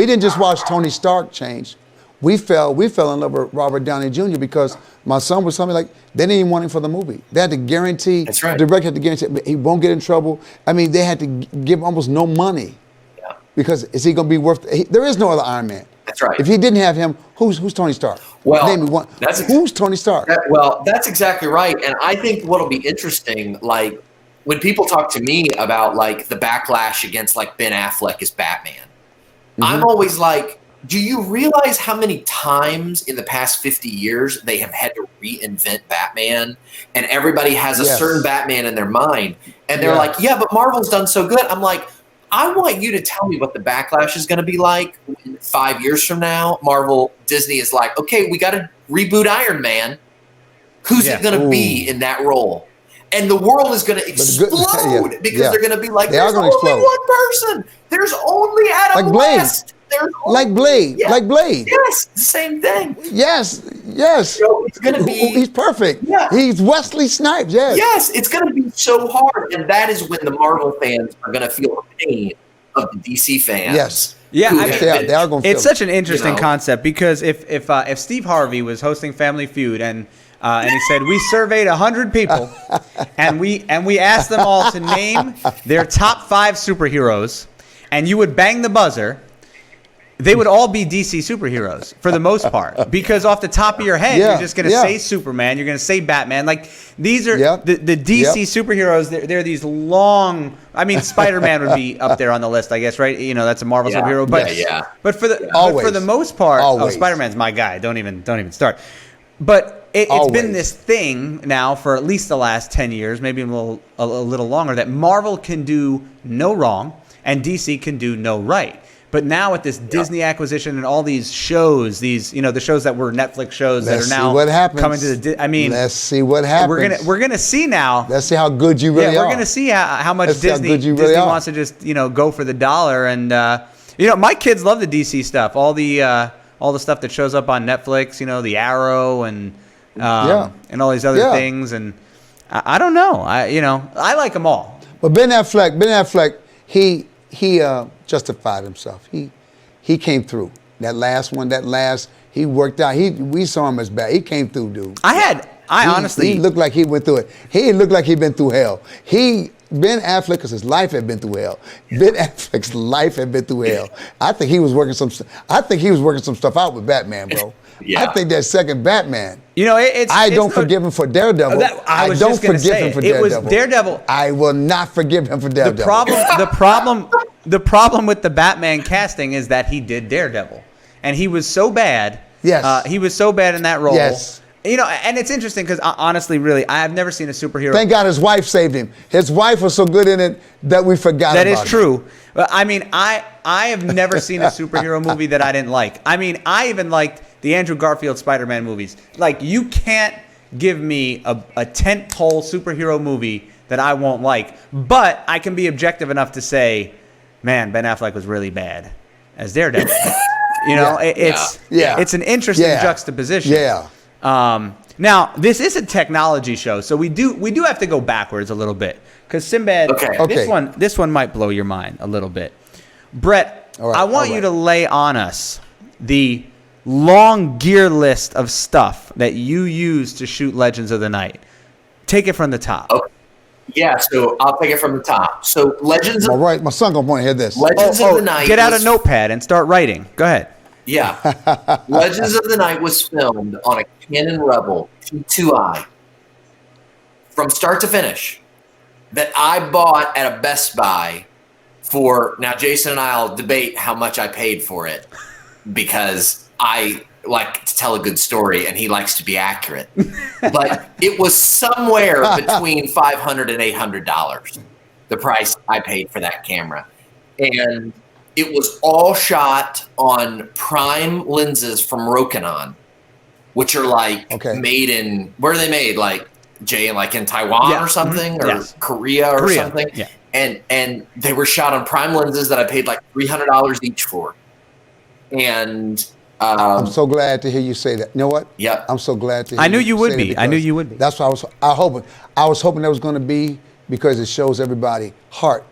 didn't just watch Tony Stark change. We fell in love with Robert Downey Jr. because my son was something like, they didn't even want him for the movie. They had to guarantee, that's right. The director had to guarantee he won't get in trouble. I mean, they had to give almost no money. Yeah. Because is he going to be worth, there is no other Iron Man. That's right. If he didn't have him, who's Tony Stark? Well, name me one. Who's Tony Stark? That's exactly right. And I think what'll be interesting, like when people talk to me about like the backlash against like Ben Affleck as Batman, I'm always like, do you realize how many times in the past 50 years they have had to reinvent Batman, and everybody has a certain Batman in their mind, and they're like, yeah, but Marvel's done so good. I'm like, I want you to tell me what the backlash is going to be like when 5 years from now. Disney is like, okay, we got to reboot Iron Man. Who's it going to be in that role? And the world is going to explode because they're going to be like, there's only one person. There's only Adam West. Like Blade. Yes, the same thing. Yes. So it's going to be. He's perfect. Yeah. He's Wesley Snipes. Yes. Yes, it's going to be so hard, and that is when the Marvel fans are going to feel the pain of the DC fans. Yes. Yeah, they are going to. It's such an interesting concept because if Steve Harvey was hosting Family Feud and he said we surveyed 100 people and we asked them all to name their top 5 superheroes, and you would bang the buzzer. they would all be DC superheroes for the most part, because off the top of your head, you're just going to say Superman, you're going to say Batman. Like, these are the DC superheroes. They're these long. I mean, Spider-Man would be up there on the list, I guess, right? You know, that's a Marvel superhero. But for the most part, Spider-Man's my guy. Don't even start. But it's been this thing now for at least the last 10 years, maybe a little longer, that Marvel can do no wrong and DC can do no right. But now with this Disney acquisition and all these shows, the shows that were Netflix shows that are now coming to the, let's see what happens. We're gonna see now. Let's see how good you really are. We're gonna see how much Disney wants to just go for the dollar. And my kids love the DC stuff. All the stuff that shows up on Netflix. The Arrow and all these other things. And I don't know. I like them all. But Ben Affleck, he justified himself. He came through. That last one, he worked out. We saw him as bad. He came through, dude. Honestly, he looked like he went through it. He looked like he'd been through hell. Ben Affleck, because his life had been through hell. Ben Affleck's life had been through hell. I think he was working some stuff out with Batman, bro. I think that second Batman. I don't forgive him for Daredevil. I don't forgive him for Daredevil. It was Daredevil. I will not forgive him for Daredevil. The problem with the Batman casting is that he did Daredevil, and he was so bad. Yes. He was so bad in that role. Yes. And it's interesting because honestly, really, I have never seen a superhero. Thank God his wife saved him. His wife was so good in it that we forgot about it. That is true. I mean, I have never seen a superhero movie that I didn't like. I mean, I even liked the Andrew Garfield Spider-Man movies. Like, you can't give me a tentpole superhero movie that I won't like. But I can be objective enough to say, man, Ben Affleck was really bad as Daredevil. It's an interesting juxtaposition. Yeah. Now, this is a technology show, so we do have to go backwards a little bit, because Sinbad, this one might blow your mind a little bit. Brett, I want you to lay on us the long gear list of stuff that you use to shoot Legends of the Night. Take it from the top. Okay. Yeah, so I'll take it from the top. So Legends. All right, my son gonna want to hear this. Legends of the Night. Get out a notepad and start writing. Go ahead. Yeah. Legends of the Night was filmed on a Canon Rebel T2i from start to finish that I bought at a Best Buy for, now Jason and I'll debate how much I paid for it, because I like to tell a good story and he likes to be accurate. But it was somewhere between $500 and $800, the price I paid for that camera. And it was all shot on prime lenses from Rokinon, which are made in, where are they made? Like in Taiwan or something, or Korea or something. Yeah. And they were shot on prime lenses that I paid like $300 each for. And I'm so glad to hear you say that. You know what? Yeah. I'm so glad to hear I knew you would be. I knew you would be. That's what I was hoping that was going to be, because it shows everybody heart.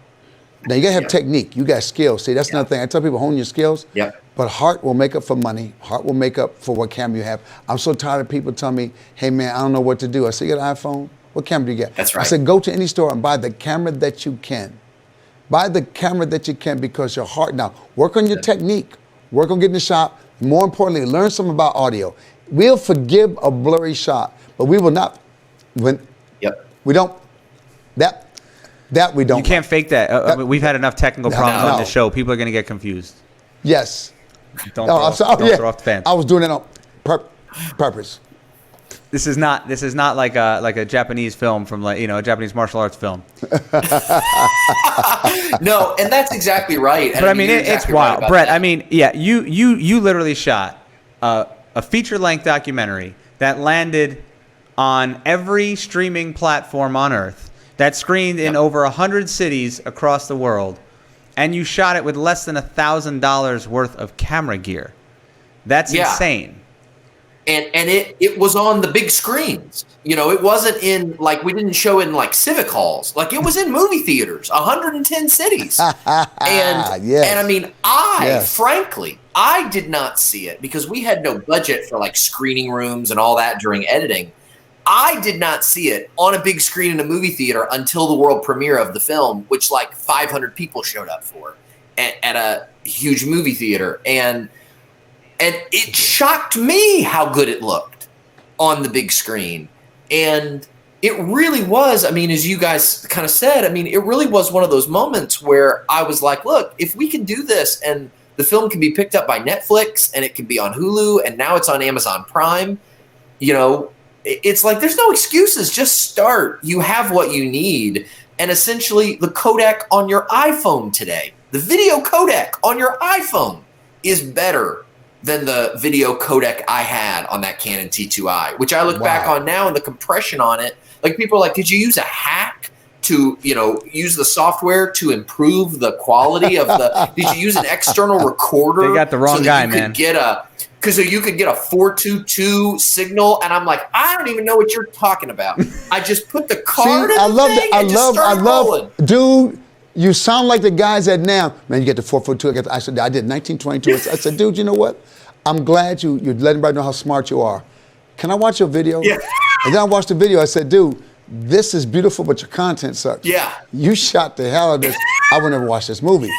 Now, you got to have technique. You got skills. See, that's another thing. I tell people, hone your skills. Yeah. But heart will make up for money. Heart will make up for what camera you have. I'm so tired of people telling me, hey, man, I don't know what to do. I say, you got an iPhone? What camera do you get? That's right. I said, go to any store and buy the camera that you can. Buy the camera that you can, because your heart, now, work on your technique. Work on getting the shot. More importantly, learn something about audio. We'll forgive a blurry shot, but we will not. We don't. That we don't. You can't fake that. We've had enough technical problems on the show. People are going to get confused. Yes. Don't throw off the fence. I was doing it on purpose. This is not like a Japanese film from a Japanese martial arts film. No, and that's exactly right. But I mean, it's wild, right, Brett. That. I mean, you literally shot a feature-length documentary that landed on every streaming platform on Earth, that screened in over 100 cities across the world, and you shot it with less than $1,000 worth of camera gear. That's insane. And it was on the big screens. It wasn't in, we didn't show it in civic halls. It was in movie theaters, 110 cities. And I mean, frankly, I did not see it because we had no budget for screening rooms and all that during editing. I did not see it on a big screen in a movie theater until the world premiere of the film, which 500 people showed up for. at a huge movie theater, and it shocked me how good it looked on the big screen. And it really was, I mean, as you guys kind of said, I mean, it really was one of those moments where I was like, look, if we can do this and the film can be picked up by Netflix and it can be on Hulu and now it's on Amazon Prime, you know, it's like there's no excuses. Just start. You have what you need. And essentially the codec on your iPhone today, the video codec on your iPhone is better than the video codec I had on that Canon T2i, which I look back on now, and the compression on it, like people are like, did you use a hack to, you know, use the software to improve the quality of the, did you use an external recorder? They got the wrong guy, man. Because you could get a 422 signal, and I'm like, I don't even know what you're talking about. I just put the card in the thing and just started rolling. Dude, you sound like the guys that now, man, you get the 442. I said, I did 1922. I said, dude, you know what? I'm glad you're letting everybody know how smart you are. Can I watch your video? Yeah. And then I watched the video. I said, dude, this is beautiful, but your content sucks. Yeah. You shot the hell out of this. I would never watch this movie.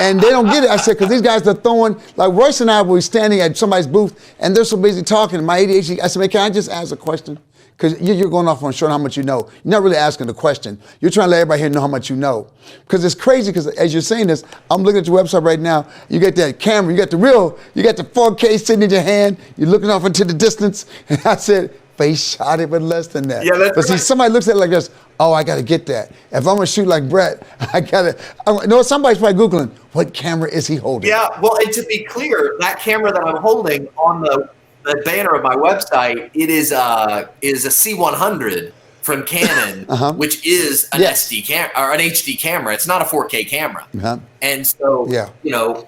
And they don't get it. I said, because these guys are throwing, like Royce and I were standing at somebody's booth, and they're so busy talking. My ADHD, I said, man, can I just ask a question? Because you're going off on showing how much you know. You're not really asking the question. You're trying to let everybody here know how much you know. Because it's crazy, because as you're saying this, I'm looking at your website right now. You got that camera, you got the 4K sitting in your hand. You're looking off into the distance. And I said, they shot it with less than that. Yeah, that's but see, right. somebody looks at it like this, oh, I got to get that. If I'm going to shoot like Brett, I got to, no, somebody's probably Googling, what camera is he holding? Yeah, well, and to be clear, that camera that I'm holding on the banner of my website, it is a C100 from Canon, which is an SD camera or an HD camera. It's not a 4K camera. And so, you know,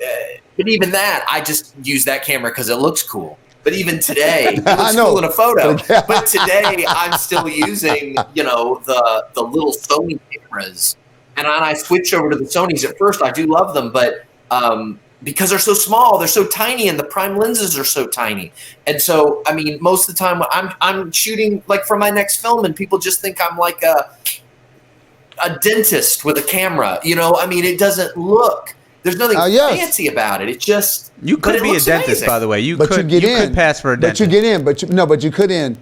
but even that, I just use that camera because it looks cool. But even today, it looks cool in a photo. But today, I'm still using, you know, the little Sony cameras. And I switched over to the Sonys at first. I do love them, but because they're so small, they're so tiny, and the prime lenses are so tiny. And so, I mean, most of the time I'm shooting like for my next film, and people just think I'm like a dentist with a camera. You know, I mean, it doesn't look. There's nothing fancy about it. It's just you could be a dentist, amazing. By the way. You could pass for a dentist. But you get in. But you could in.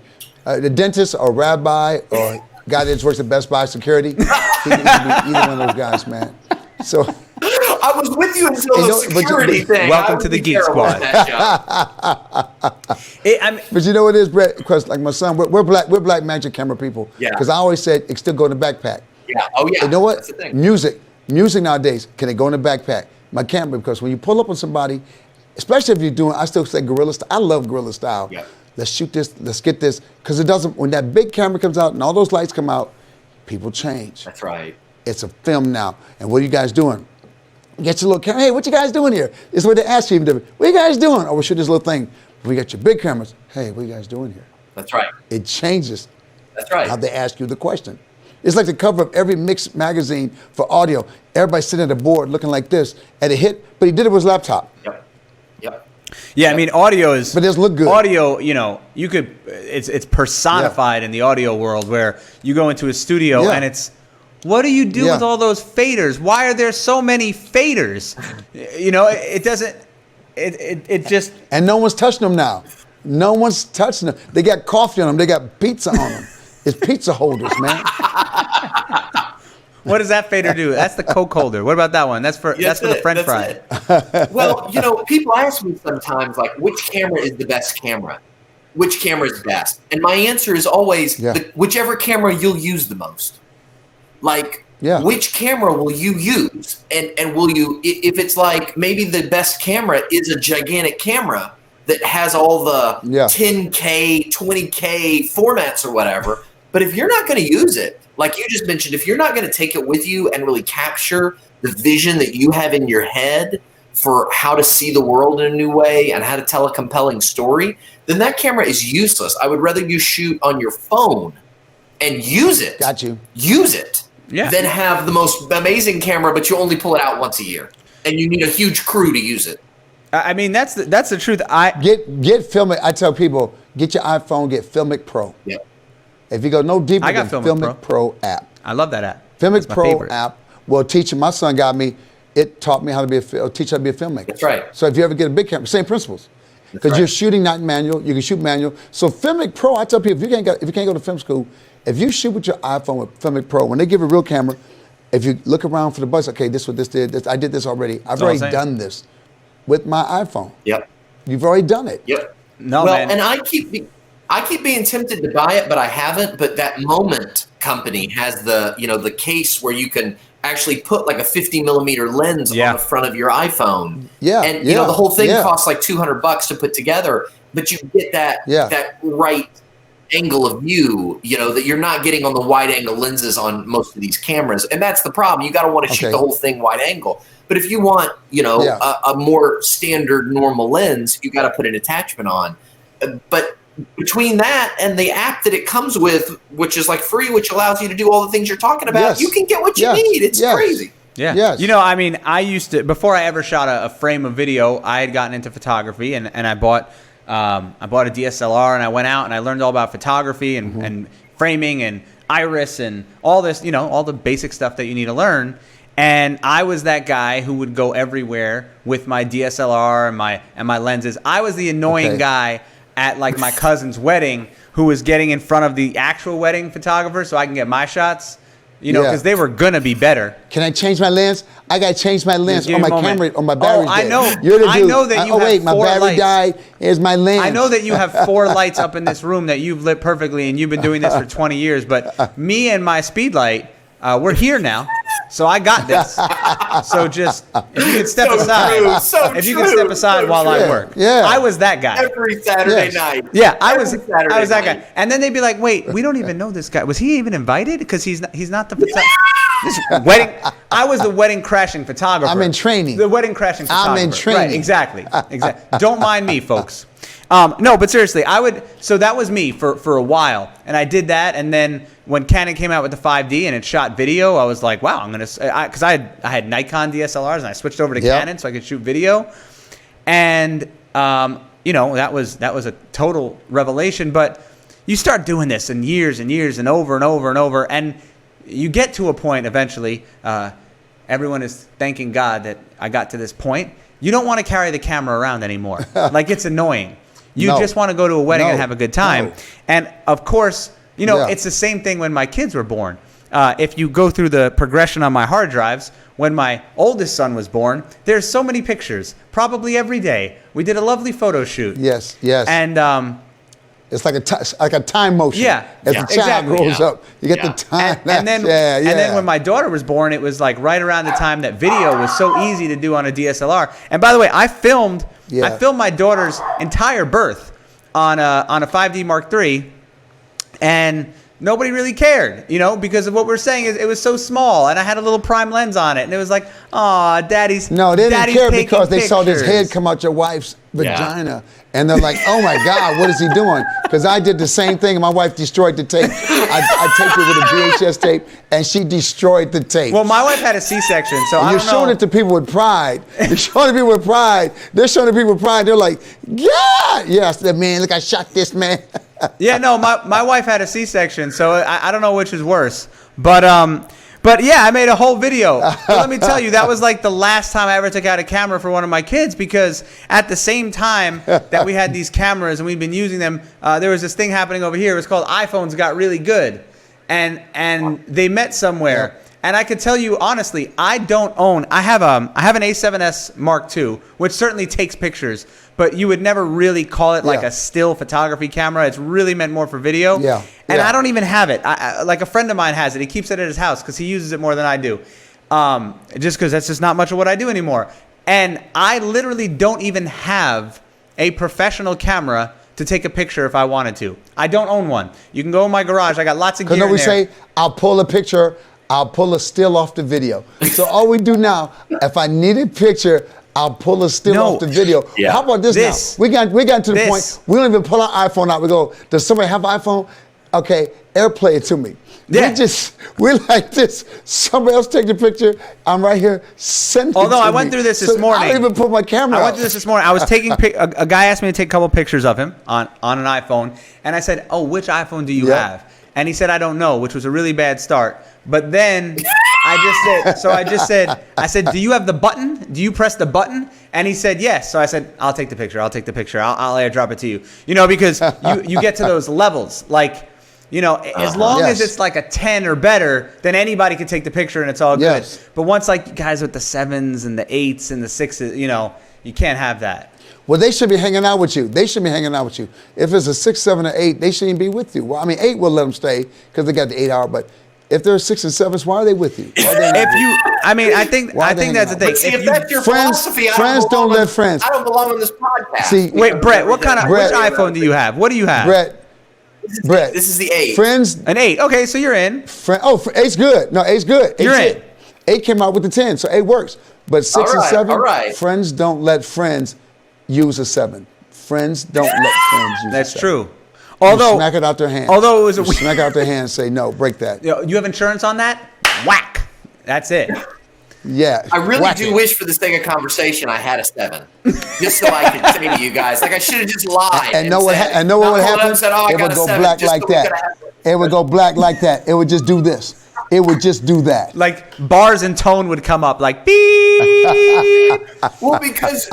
The dentist or rabbi or guy that works at Best Buy security. He can be either one of those guys, man. So I was with you until the security thing. Welcome to the Geek Squad. But you know what it is, Brett? Because like my son, we're black magic camera people. Yeah. Because I always said it still go in the backpack. Yeah. Oh yeah. You know what? That's the thing. Music nowadays, can it go in the backpack? My camera, because when you pull up on somebody, especially if you're doing, I still say guerrilla style. I love guerrilla style. Yeah. Let's shoot this, let's get this. Because it doesn't, when that big camera comes out and all those lights come out, people change. That's right. It's a film now. And what are you guys doing? Get your little camera. Hey, what you guys doing here? This is what they ask you even. What are you guys doing? Oh, we shoot this little thing. We got your big cameras. Hey, what are you guys doing here? That's right. It changes. That's right. How they ask you the question. It's like the cover of every mixed magazine for audio. Everybody sitting at a board looking like this at a hit, but he did it with his laptop. Yep. Yeah, I mean, audio is. But it doesn't look good. Audio, you know, you could. It's personified in the audio world where you go into a studio and it's. What do you do with all those faders? Why are there so many faders? You know, it doesn't. It just. And no one's touching them now. No one's touching them. They got coffee on them. They got pizza on them. It's pizza holders, man. What does that fader do? That's the Coke holder. What about that one? That's for the French fry. Well, you know, people ask me sometimes, like, which camera is the best camera? Which camera is best? And my answer is always whichever camera you'll use the most. Like, which camera will you use? And will you, if it's like maybe the best camera is a gigantic camera that has all the 10K, 20K formats or whatever. But if you're not going to use it, like you just mentioned, if you're not going to take it with you and really capture the vision that you have in your head for how to see the world in a new way and how to tell a compelling story, then that camera is useless. I would rather you shoot on your phone and use it. Got you. Use it. Than have the most amazing camera, but you only pull it out once a year. And you need a huge crew to use it. I mean, that's the truth. Get Filmic. I tell people, get your iPhone, get Filmic Pro. Yeah. If you go no deeper, I got Filmic Pro app. I love that app. Filmic Pro app will teach you. My son got me. it taught me how to teach how to be a filmmaker. That's right. So if you ever get a big camera, same principles. Because you're shooting not manual, you can shoot manual. So Filmic Pro, I tell people, if you can't go to film school, if you shoot with your iPhone with Filmic Pro, when they give a real camera, if you look around for the buzz, okay, this is what this did. I did this already. I've already done this with my iPhone. Yep. You've already done it. Yep. No, well, man. and I keep being tempted to buy it, but I haven't. But that Moment company has the case where you can actually put like a 50 millimeter lens on the front of your iPhone. Yeah. And the whole thing costs like $200 to put together, but you get that right angle of view, that you're not getting on the wide angle lenses on most of these cameras. And that's the problem. You got to want to shoot the whole thing wide angle. But if you want, a more standard normal lens, you got to put an attachment on. But between that and the app that it comes with, which is like free, which allows you to do all the things you're talking about, you can get what you need. It's crazy. Yeah. Yes. I mean, I used to, before I ever shot a frame of video, I had gotten into photography and I bought a DSLR and I went out and I learned all about photography and framing and iris and all this, all the basic stuff that you need to learn. And I was that guy who would go everywhere with my DSLR and my lenses. I was the annoying guy at like my cousin's wedding who was getting in front of the actual wedding photographer so I can get my shots, because they were going to be better. Can I change my lens? I got to change my lens on my camera, on my battery. I know. You're the dude. I know that you have my 4 battery lights. died. Here's my lens. I know that you have 4 lights up in this room that you've lit perfectly and you've been doing this for 20 years, but me and my speed light, we're here now. So I got this. So just if you could step aside, you could step aside while I work. Yeah. I was that guy Every Saturday night. Yeah, I was that night. guy. And then they'd be like, "Wait, we don't even know this guy. Was he even invited? Because he's not the this wedding. I was the wedding crashing photographer. I'm in training. The wedding crashing photographer. I'm in training. Right, exactly. Don't mind me, folks. No, but seriously, so that was me for a while, and I did that, and then when Canon came out with the 5D and it shot video, I was like, wow, because I had Nikon DSLRs and I switched over to Canon so I could shoot video, and that was a total revelation. But you start doing this in years and years and over and over and over, and you get to a point eventually. Everyone is thanking God that I got to this point. You don't want to carry the camera around anymore. Like, it's annoying. You just want to go to a wedding and have a good time. No. And of course, it's the same thing when my kids were born. If you go through the progression on my hard drives, when my oldest son was born, there's so many pictures, probably every day. We did a lovely photo shoot. Yes. And it's like a time motion. Yeah. As the child grows up, you get the time. And then when my daughter was born, it was like right around the time that video was so easy to do on a DSLR. And by the way, I filmed my daughter's entire birth on a 5D Mark III, and nobody really cared, because of what we're saying is it was so small, and I had a little prime lens on it, and it was like, "Aw, daddy's." No, they didn't care because they saw this pictures. head come out your wife's vagina, and they're like, "Oh my God, what is he doing?" Because I did the same thing, and my wife destroyed the tape. I taped it with a VHS tape, and she destroyed the tape. Well, my wife had a C-section, so I don't know. You're showing it to people with pride. You're showing it to people with pride. They're showing it to people with pride. They're like, "Yeah, yes, man, look, I shot this man." Yeah, no, my wife had a C-section, so I don't know which is worse. But yeah, I made a whole video. But let me tell you, that was like the last time I ever took out a camera for one of my kids, because at the same time that we had these cameras and we'd been using them, there was this thing happening over here. It was called iPhones got really good, and they met somewhere. Yeah. And I could tell you honestly, I have an A7S Mark II, which certainly takes pictures, but you would never really call it like a still photography camera. It's really meant more for video. Yeah. And I don't even have it. Like a friend of mine has it. He keeps it at his house because he uses it more than I do. Just because that's just not much of what I do anymore. And I literally don't even have a professional camera to take a picture if I wanted to. I don't own one. You can go in my garage. I got lots of gear in there. Because we say, I'll pull a picture, I'll pull a still off the video. So all we do now, if I need a picture, I'll pull a still off the video. Yeah. How about this now? We got to the point, we don't even pull our iPhone out. We go, does somebody have an iPhone? Okay, AirPlay it to me. Yeah. We're like this. Somebody else take the picture. I'm right here. Send it to me. Although I went through this morning. I don't even put my camera out. I went through this morning. I was taking a guy asked me to take a couple pictures of him on an iPhone, and I said, "Oh, which iPhone do you have?" And he said, "I don't know," which was a really bad start. But then I said, do you have the button? Do you press the button? And he said, yes. So I said, I'll take the picture. I'll airdrop it to you. You know, because you get to those levels. Like, you know, as long as it's like a 10 or better, then anybody can take the picture and it's all good. But once like guys with the 7s and the 8s and the 6s, you know, you can't have that. Well, they should be hanging out with you. If it's a 6, 7, or 8, they shouldn't be with you. Well, I mean, 8 will let them stay because they got the 8 hour. But if they're 6 and 7s, why are they with you? I think that's the thing. But see, if that's your philosophy, friends don't let friends. I don't belong on this podcast. See, wait, Brett, which iPhone do you have? What do you have? Brett, this is the 8. Friends, an 8. Okay, so you're in. 8's good. No, 8's good. You're in. 8 came out with the 10, so 8 works. But 6 and 7, friends don't let friends use a 7. Friends don't let friends use That's a 7. true. Although smack it out their hands. Although it was smack out their hands, say no, break that. You have insurance on that? Whack. That's it. Yeah. I really do wish for the sake of conversation I had a 7. Just so I could say to you guys, like I should have just lied. And know what would happen? It would go black like that. It would go black like that. It would just do this. It would just do that. Like bars and tone would come up like beep. Well, because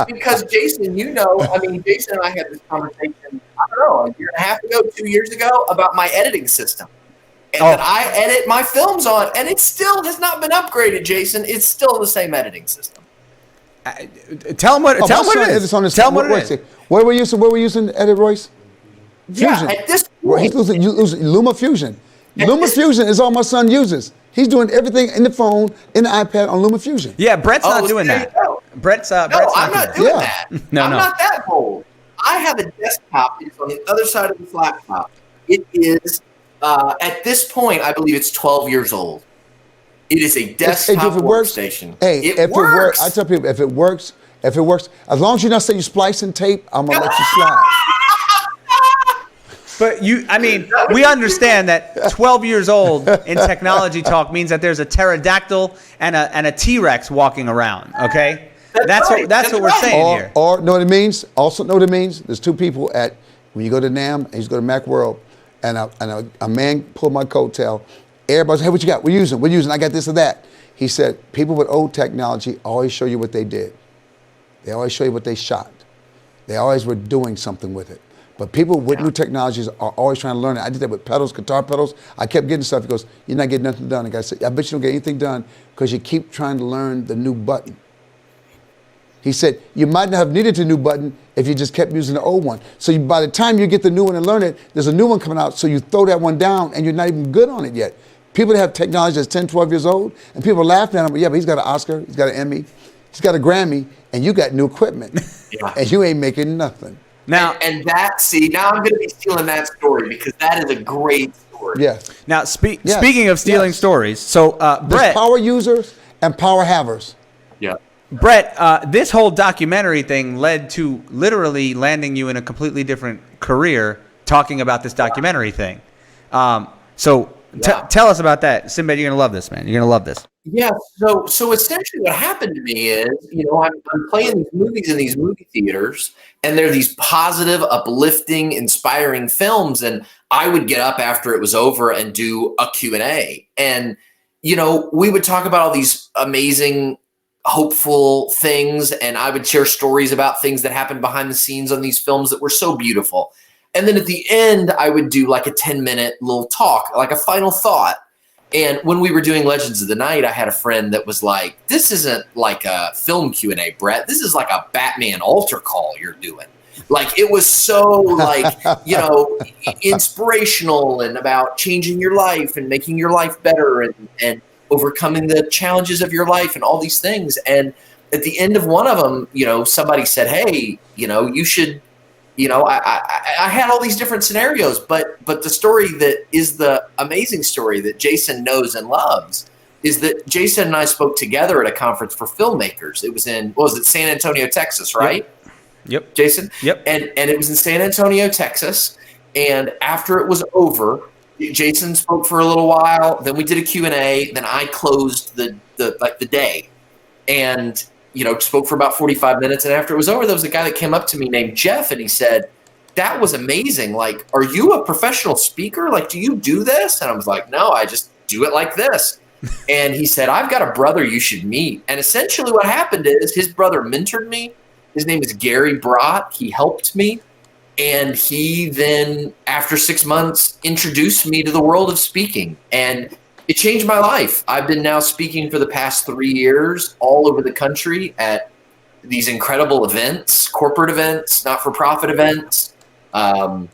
Jason, you know, I mean, Jason and I had this conversation, I don't know, a year and a half ago, 2 years ago, about my editing system. And that I edit my films on, and it still has not been upgraded, Jason. It's still the same editing system. Tell them what it is. Tell them what it is. What were you using to edit, Royce? Fusion. Yeah, at this point. He's using LumaFusion. LumaFusion is all my son uses. He's doing everything in the phone, in the iPad on LumaFusion. Yeah, Brett's not doing that. Brett's I'm not doing that. I'm not that bold. I have a desktop. It's on the other side of this laptop. It is, at this point, I believe it's 12 years old. It is a desktop workstation. If it works, I tell people, if it works, as long as you're not saying you splicing tape, I'm going to let you slide. But we understand that 12 years old in technology talk means that there's a pterodactyl and a T-Rex walking around. Okay, that's what we're saying here. Or know what it means? Also know what it means. There's two people when you go to NAMM and you go to Macworld, and a man pulled my coattail. Everybody's, hey, what you got? We're using. I got this or that. He said, people with old technology always show you what they did. They always show you what they shot. They always were doing something with it. But people with new technologies are always trying to learn it. I did that with pedals, guitar pedals. I kept getting stuff. He goes, you're not getting nothing done. The guy said, I bet you don't get anything done because you keep trying to learn the new button. He said, you might not have needed the new button if you just kept using the old one. So by the time you get the new one and learn it, there's a new one coming out, so you throw that one down and you're not even good on it yet. People that have technology that's 10, 12 years old, and people are laughing at him, yeah, but he's got an Oscar, he's got an Emmy, he's got a Grammy, and you got new equipment. And you ain't making nothing. Now I'm going to be stealing that story because that is a great story. Yeah. Now, speaking of stealing stories, so Brett, there's power users and power havers. Yeah. Brett, this whole documentary thing led to literally landing you in a completely different career talking about this documentary thing. Tell us about that. Sinbad, you're going to love this, man. You're going to love this. Yeah, so essentially what happened to me is, I'm playing these movies in these movie theaters, and they're these positive, uplifting, inspiring films, and I would get up after it was over and do a Q&A. And, we would talk about all these amazing, hopeful things, and I would share stories about things that happened behind the scenes on these films that were so beautiful. And then at the end, I would do like a 10-minute little talk, like a final thought. And when we were doing Legends of the Night, I had a friend that was like, this isn't like a film Q&A, Brett. This is like a Batman altar call you're doing. Like, it was so like, inspirational and about changing your life and making your life better and overcoming the challenges of your life and all these things. And at the end of one of them, somebody said, hey, you should, I had all these different scenarios, but the story that is the amazing story that Jason knows and loves is that Jason and I spoke together at a conference for filmmakers. It was in, San Antonio, Texas, right? Yep. Jason? Yep. And it was in San Antonio, Texas. And after it was over, Jason spoke for a little while. Then we did a Q&A. Then I closed the day and, spoke for about 45 minutes. And after it was over, there was a guy that came up to me named Jeff, and he said, that was amazing. Like, are you a professional speaker? Like, do you do this? And I was like, no, I just do it like this. And he said, I've got a brother you should meet. And essentially what happened is his brother mentored me. His name is Gary Brott. He helped me. And he then, after 6 months, introduced me to the world of speaking. And it changed my life. I've been now speaking for the past 3 years all over the country at these incredible events, corporate events, not-for-profit events. And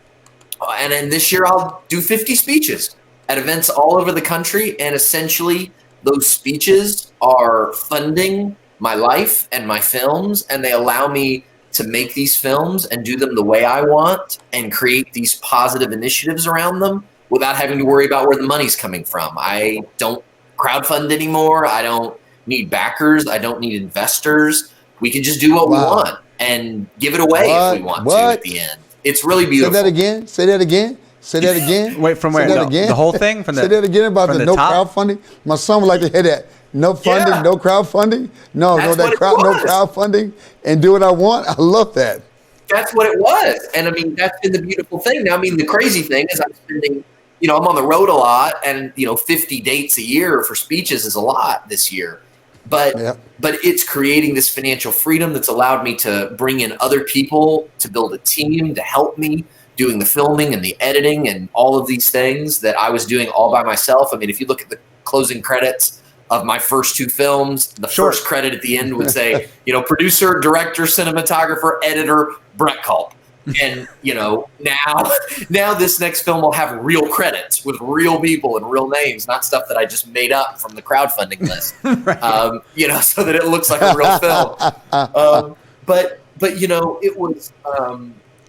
then this year I'll do 50 speeches at events all over the country. And essentially those speeches are funding my life and my films, and they allow me to make these films and do them the way I want and create these positive initiatives around them without having to worry about where the money's coming from. I don't crowdfund anymore. I don't need backers. I don't need investors. We can just do what we want and give it away if we want to at the end. It's really beautiful. Say that again. Say that again. Say that again. Wait, from where? The whole thing? From the, say that again about the no crowdfunding. My son would like to hear that. No funding, no crowdfunding. No crowdfunding, and do what I want. I love that. That's what it was. And I mean, that's been the beautiful thing. Now, I mean, the crazy thing is I'm spending, I'm on the road a lot, and 50 dates a year for speeches is a lot this year. But it's creating this financial freedom that's allowed me to bring in other people, to build a team to help me doing the filming and the editing and all of these things that I was doing all by myself. I mean, if you look at the closing credits of my first 2 films, the first credit at the end would say, producer, director, cinematographer, editor, Brett Culp. And, now this next film will have real credits with real people and real names, not stuff that I just made up from the crowdfunding list, right. So that it looks like a real film. But it was,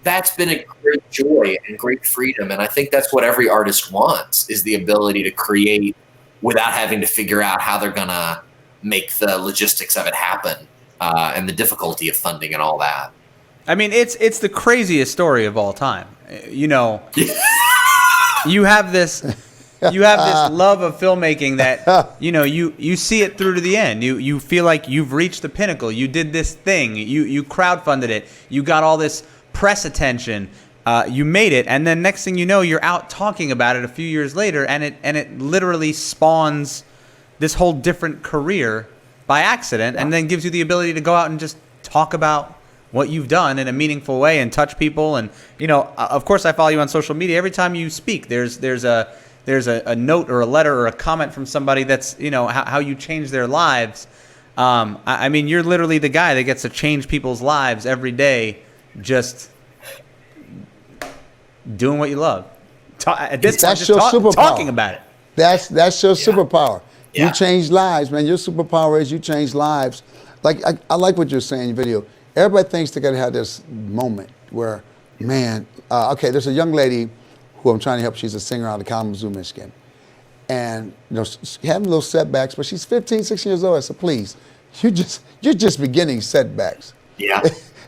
that's been a great joy and great freedom. And I think that's what every artist wants, is the ability to create without having to figure out how they're going to make the logistics of it happen, and the difficulty of funding and all that. I mean, it's the craziest story of all time. You have this love of filmmaking that, you see it through to the end. You feel like you've reached the pinnacle. You did this thing. You crowdfunded it. You got all this press attention. You made it, and then next thing you know, you're out talking about it a few years later, and it literally spawns this whole different career by accident, and then gives you the ability to go out and just talk about what you've done in a meaningful way and touch people. And of course, I follow you on social media. Every time you speak, there's a note or a letter or a comment from somebody that's how you change their lives. I mean, you're literally the guy that gets to change people's lives every day, just doing what you love. At this point, just talking about it. That's your superpower. Yeah. You change lives, man. Your superpower is you change lives. Like I like what you're saying in your video. Everybody thinks they gotta have this moment where, man, there's a young lady who I'm trying to help. She's a singer out of Kalamazoo, Michigan. And she's having little setbacks, but she's 15, 16 years old. I said, please, you're just beginning setbacks. Yeah.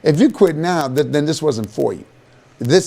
If you quit now, then this wasn't for you. The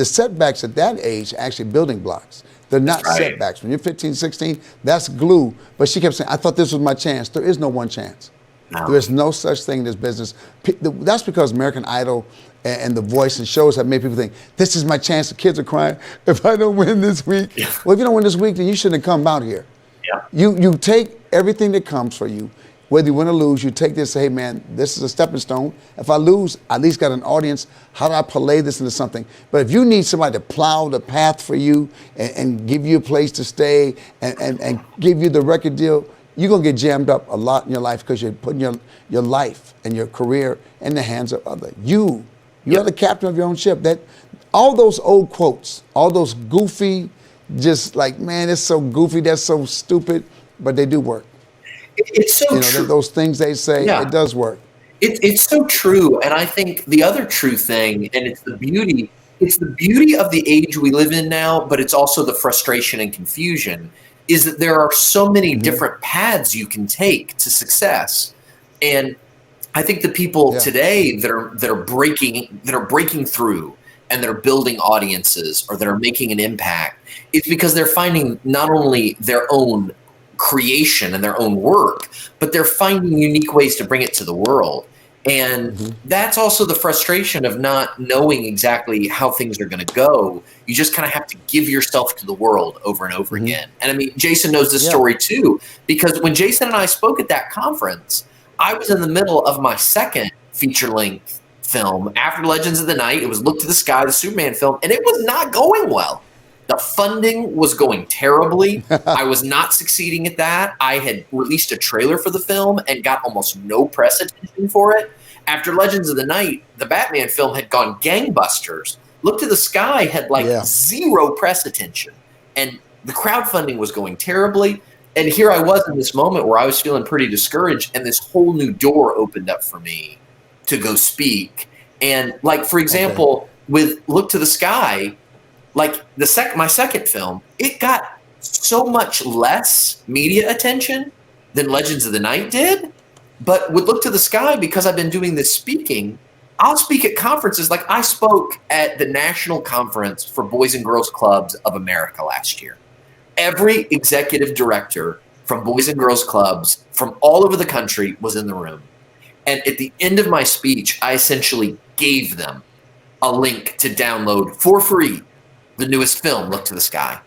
setbacks at that age are actually building blocks. They're not setbacks. When you're 15, 16, that's glue. But she kept saying, I thought this was my chance. There is no one chance. No. There is no such thing in this business. That's because American Idol and The Voice and shows have made people think, this is my chance. The kids are crying, if I don't win this week. Yeah. Well, if you don't win this week, then you shouldn't have come out here. Yeah. You take everything that comes for you. Whether you win or lose, you take this and say, hey, man, this is a stepping stone. If I lose, I at least got an audience. How do I parlay this into something? But if you need somebody to plow the path for you and give you a place to stay and give you the record deal, you're going to get jammed up a lot in your life because you're putting your life and your career in the hands of others. You are the captain of your own ship. That all those old quotes, all those goofy, just like, man, it's so goofy, that's so stupid, but they do work. It's so true. Those things they say, it does work. It's so true. And I think the other true thing, and it's the beauty of the age we live in now, but it's also the frustration and confusion, is that there are so many different paths you can take to success. And I think the people today that are breaking through and that are building audiences or that are making an impact, it's because they're finding not only their own creation and their own work, but they're finding unique ways to bring it to the world. And that's also the frustration of not knowing exactly how things are going to go. You just kind of have to give yourself to the world over and over again. And I mean, Jason knows this story too, because when Jason and I spoke at that conference, I was in the middle of my second feature-length film after Legends of the Night. It was Look to the Sky, the Superman film, and it was not going well. The funding was going terribly. I was not succeeding at that. I had released a trailer for the film and got almost no press attention for it. After Legends of the Night, the Batman film had gone gangbusters. Look to the Sky had zero press attention. And the crowdfunding was going terribly. And here I was in this moment where I was feeling pretty discouraged, and this whole new door opened up for me to go speak. And like, for example, with Look to the Sky, like my second film, it got so much less media attention than Legends of the Night did. But with Look to the Sky, because I've been doing this speaking, I'll speak at conferences. Like I spoke at the National Conference for Boys and Girls Clubs of America last year. Every executive director from Boys and Girls Clubs from all over the country was in the room. And at the end of my speech, I essentially gave them a link to download for free the newest film, Look to the Sky.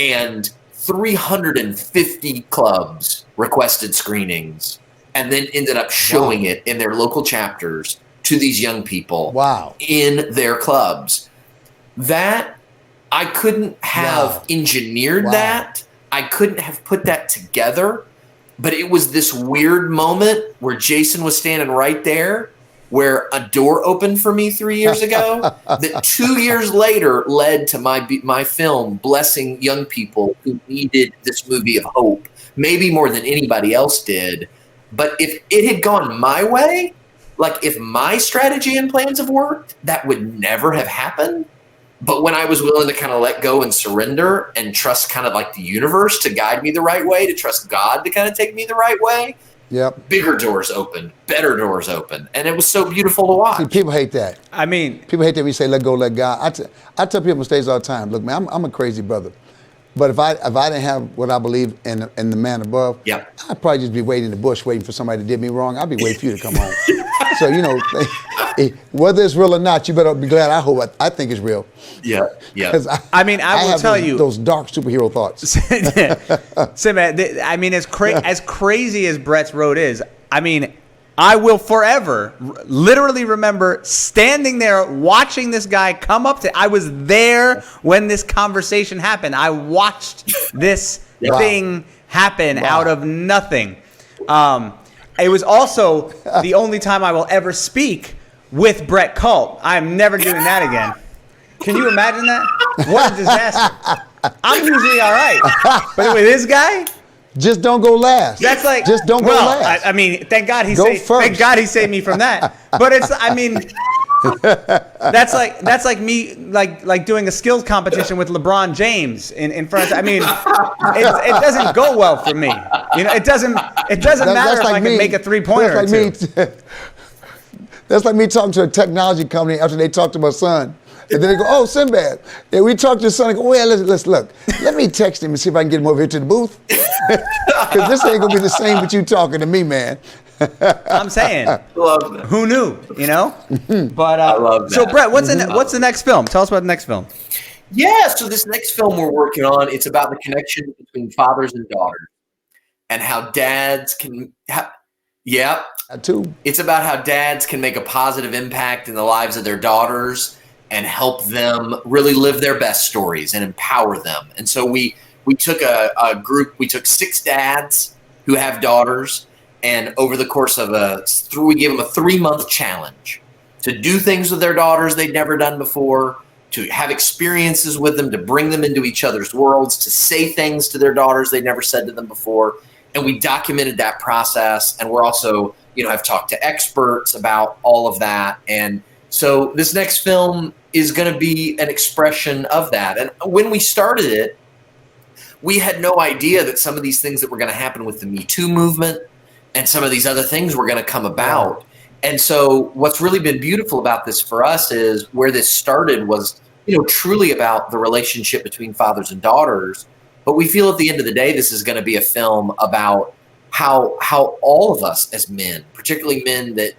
And 350 clubs requested screenings and then ended up showing it in their local chapters to these young people in their clubs. That I couldn't have engineered that. I couldn't have put that together. But it was this weird moment where Jason was standing right there, where a door opened for me 3 years ago that 2 years later led to my film blessing young people who needed this movie of hope, maybe more than anybody else did. But if it had gone my way, like if my strategy and plans have worked, that would never have happened. But when I was willing to kind of let go and surrender and trust kind of like the universe to guide me the right way, to trust God to kind of take me the right way, bigger doors open, better doors open. And it was so beautiful to watch. See, people hate that. I mean, people hate that we say, let go, let God. I tell people on stage all the time, look, man, I'm a crazy brother. But if I didn't have what I believe in the man above, I'd probably just be waiting in the bush waiting for somebody that did me wrong. I'd be waiting for you to come home. So, you know, whether it's real or not, you better be glad I think it's real. Yeah. I mean, I will tell you those dark superhero thoughts. Sinbad, I mean, as crazy as Brett's road is, I mean, I will forever literally remember standing there watching this guy come up to. I was there when this conversation happened. I watched this thing happen out of nothing. It was also the only time I will ever speak with Brett Culp. I'm never doing that again. Can you imagine that? What a disaster. I'm usually all right. But with this guy? Just don't go last. That's like, just don't go last. I mean, thank God he saved me from that. But it's, I mean, that's like me like doing a skills competition with LeBron James in front of. I mean, it doesn't go well for me. You know, it doesn't matter if I can make a 3-pointer or two. That's like me talking to a technology company after they talk to my son. And then they go, oh, Sinbad. And we talk to his son and go, well, let's look. Let me text him and see if I can get him over here to the booth. Because this ain't going to be the same with you talking to me, man. I'm saying. Who knew, you know? But I love that. So, Brett, what's the next film? Tell us about the next film. Yeah, so this next film we're working on, it's about the connection between fathers and daughters and how dads can it's about how dads can make a positive impact in the lives of their daughters and help them really live their best stories and empower them. And so we took a group, we took 6 dads who have daughters, and over the course of we gave them a 3-month challenge to do things with their daughters they'd never done before, to have experiences with them, to bring them into each other's worlds, to say things to their daughters they'd never said to them before. And we documented that process. And we're also, I've talked to experts about all of that. And so this next film is going to be an expression of that. And when we started it, we had no idea that some of these things that were going to happen with the Me Too movement and some of these other things were going to come about. And so what's really been beautiful about this for us is where this started was, truly about the relationship between fathers and daughters. But we feel at the end of the day, this is going to be a film about how all of us as men, particularly men that,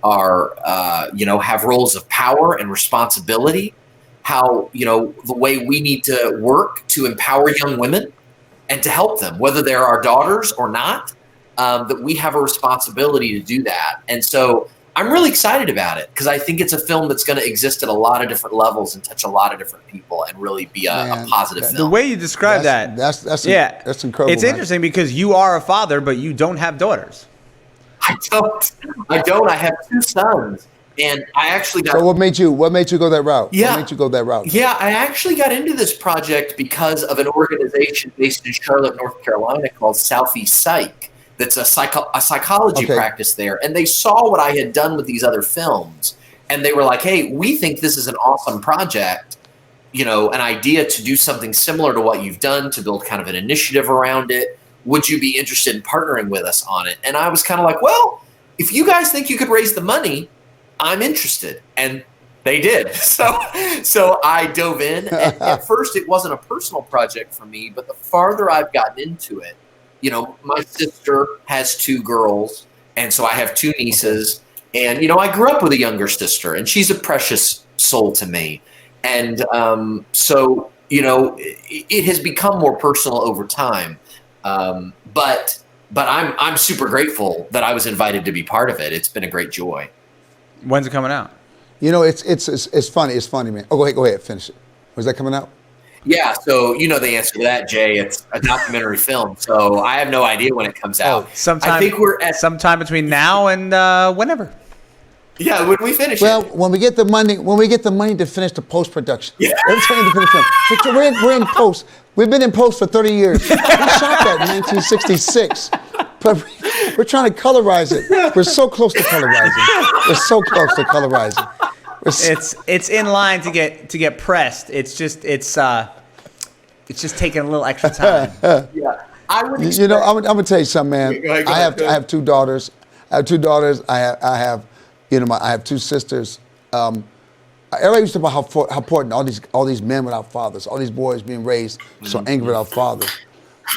are, have roles of power and responsibility, how, the way we need to work to empower young women and to help them, whether they're our daughters or not, that we have a responsibility to do that. And so I'm really excited about it because I think it's a film that's going to exist at a lot of different levels and touch a lot of different people and really be a positive film. The way you describe that's incredible. It's interesting because you are a father, but you don't have daughters. I don't. I have 2 sons. And I actually got. So what made you go that route? Yeah. What made you go that route? Yeah, I actually got into this project because of an organization based in Charlotte, North Carolina called Southeast Psych. That's a psychology practice there. And they saw what I had done with these other films. And they were like, hey, we think this is an awesome project, an idea to do something similar to what you've done, to build kind of an initiative around it. Would you be interested in partnering with us on it? And I was kind of like, well, if you guys think you could raise the money, I'm interested. And they did. So I dove in. And at first, it wasn't a personal project for me, but the farther I've gotten into it, my sister has 2 girls, and so I have 2 nieces. And, I grew up with a younger sister, and she's a precious soul to me. And so, it has become more personal over time. But I'm super grateful that I was invited to be part of it. It's been a great joy. When's it coming out? It's funny. It's funny, man. Oh, go ahead. Finish it. Was that coming out? Yeah. So the answer to that, Jay. It's a documentary film. So I have no idea when it comes out. I think we're at sometime between now and whenever. Yeah, when we finish it. When we get the money to finish the post production. Yeah. We're in post. We've been in post for 30 years. We shot that in 1966. But we're trying to colorize it. We're so close to colorizing. It's in line to get pressed. It's just taking a little extra time. Yeah, I would. I'm gonna tell you something, man. I have 2 daughters. I have 2 2 sisters. Everybody used to talk about how important all these men without fathers, all these boys being raised so angry without fathers.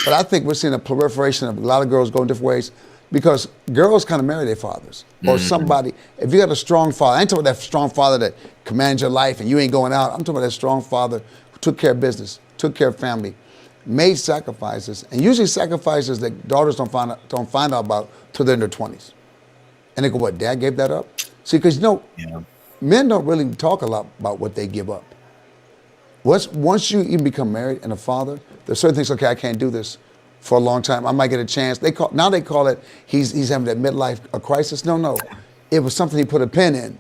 But I think we're seeing a proliferation of a lot of girls going different ways because girls kind of marry their fathers or somebody. If you got a strong father, I ain't talking about that strong father that commands your life and you ain't going out. I'm talking about that strong father who took care of business, took care of family, made sacrifices, and usually sacrifices that daughters don't find out about till they're in their 20s. And they go, what, Dad gave that up? See, because men don't really talk a lot about what they give up. Once you even become married and a father, there's certain things, okay, I can't do this for a long time. I might get a chance. They call it he's having that midlife crisis. No. It was something he put a pin in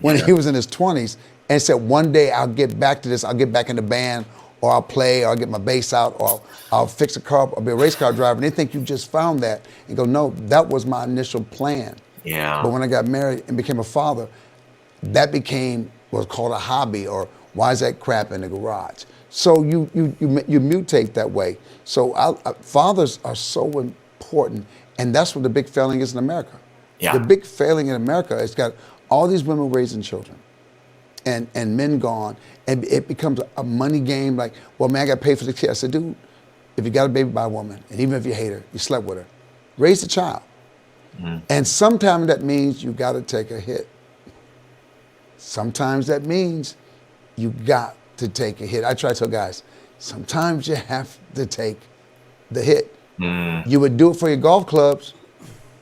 when he was in his 20s and said, one day I'll get back to this. I'll get back in the band, or I'll play, or I'll get my bass out, or I'll fix a car, I'll be a race car driver. And they think you just found that. And go, no, that was my initial plan. Yeah. But when I got married and became a father, that became what's called a hobby, or why is that crap in the garage? So you mutate that way. So fathers are so important, and that's what the big failing is in America. Yeah. The big failing in America is got all these women raising children, and men gone, and it becomes a money game. Like, well, man, I got to pay for the kid. I said, dude, if you got a baby by a woman, and even if you hate her, you slept with her, raise the child. And sometimes that means you got to take a hit. Sometimes that means you got to take a hit. I try to tell guys, sometimes you have to take the hit. You would do it for your golf clubs.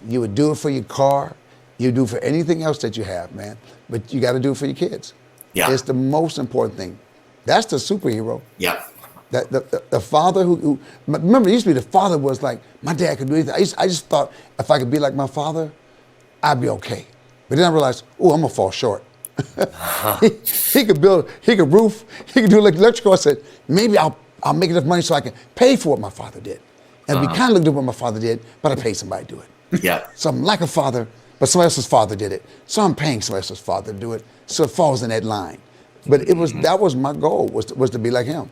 You would do it for your car. You would do it for anything else that you have, man. But you got to do it for your kids. Yeah. It's the most important thing. That's the superhero. Yeah. The father who remember, it used to be the father was like, my dad could do anything. I just thought if I could be like my father, I'd be okay. But then I realized, I'm going to fall short. He could build, he could roof, he could do electrical. I said, maybe I'll make enough money so I can pay for what my father did. And we kind of looked at what my father did, but I paid somebody to do it. Yeah. So I'm like a father, but somebody else's father did it. So I'm paying somebody else's father to do it. So it falls in that line. But that was my goal, was to be like him.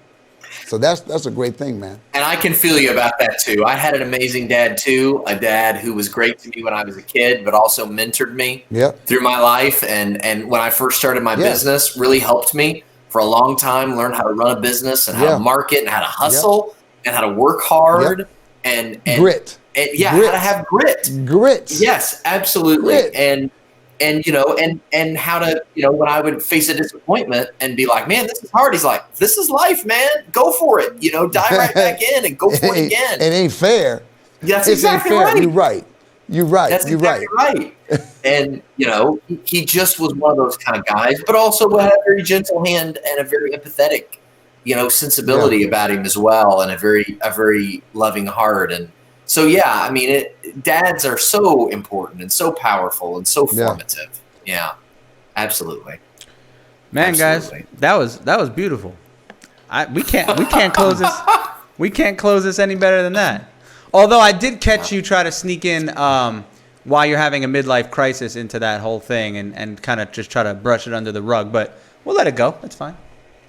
So that's a great thing, man. And I can feel you about that too. I had an amazing dad too, a dad who was great to me when I was a kid, but also mentored me through my life. And when I first started my business, really helped me for a long time, learn how to run a business and how to market and how to hustle and how to work hard and grit. how to have grit. Grit. Yes, absolutely. Grit. And you know, and how to, you know, when I would face a disappointment and be like, man, this is hard. He's like, this is life, man. Go for it. You know, dive right back in and go for it again. It ain't fair. That's exactly right. You're right. You're right. That's You're exactly right. And, you know, he just was one of those kind of guys, but also had a very gentle hand and a very empathetic, you know, sensibility about him as well, and a very loving heart. And so, yeah, I mean, dads are so important and so powerful and so formative. Yeah, absolutely. Man, absolutely. Guys, that was beautiful. We can't close this. We can't close this any better than that. Although I did catch you try to sneak in while you're having a midlife crisis into that whole thing and kind of just try to brush it under the rug. But we'll let it go. That's fine.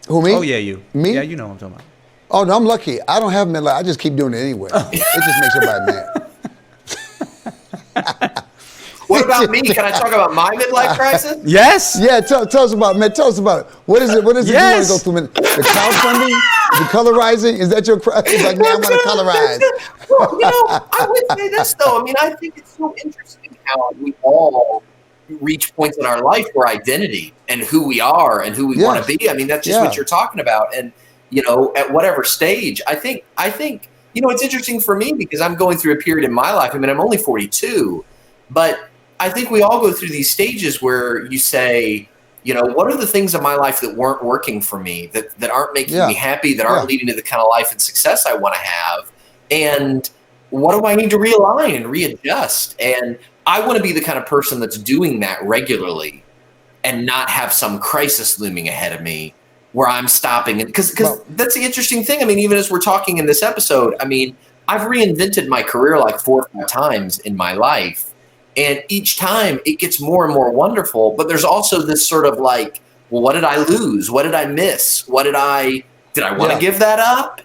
Who, me? Oh, yeah, you. Me? Yeah, you know what I'm talking about. Oh, no, I'm lucky. I don't have midlife. I just keep doing it anyway. It just makes everybody mad. What about me? Can I talk about my midlife crisis? Yes. Yeah, tell us about it, man. Tell us about it. What is it? What is it yes. you want to go through? The crowdfunding? The colorizing? Is that your crisis? Like, man, I want to colorize. Well, you know, I would say this, though. I mean, I think it's so interesting how we all reach points in our life where identity and who we are and who we want to be. I mean, that's just what you're talking about. And, you know, at whatever stage, I think, you know, it's interesting for me because I'm going through a period in my life. I mean, I'm only 42, but I think we all go through these stages where you say, you know, what are the things in my life that weren't working for me, that aren't making me happy, that aren't leading to the kind of life and success I want to have? And what do I need to realign and readjust? And I want to be the kind of person that's doing that regularly and not have some crisis looming ahead of me where I'm stopping. Because that's the interesting thing. I mean, even as we're talking in this episode, I mean, I've reinvented my career like 4 or 5 times in my life. And each time it gets more and more wonderful. But there's also this sort of like, well, what did I lose? What did I miss? Did I want to give that up?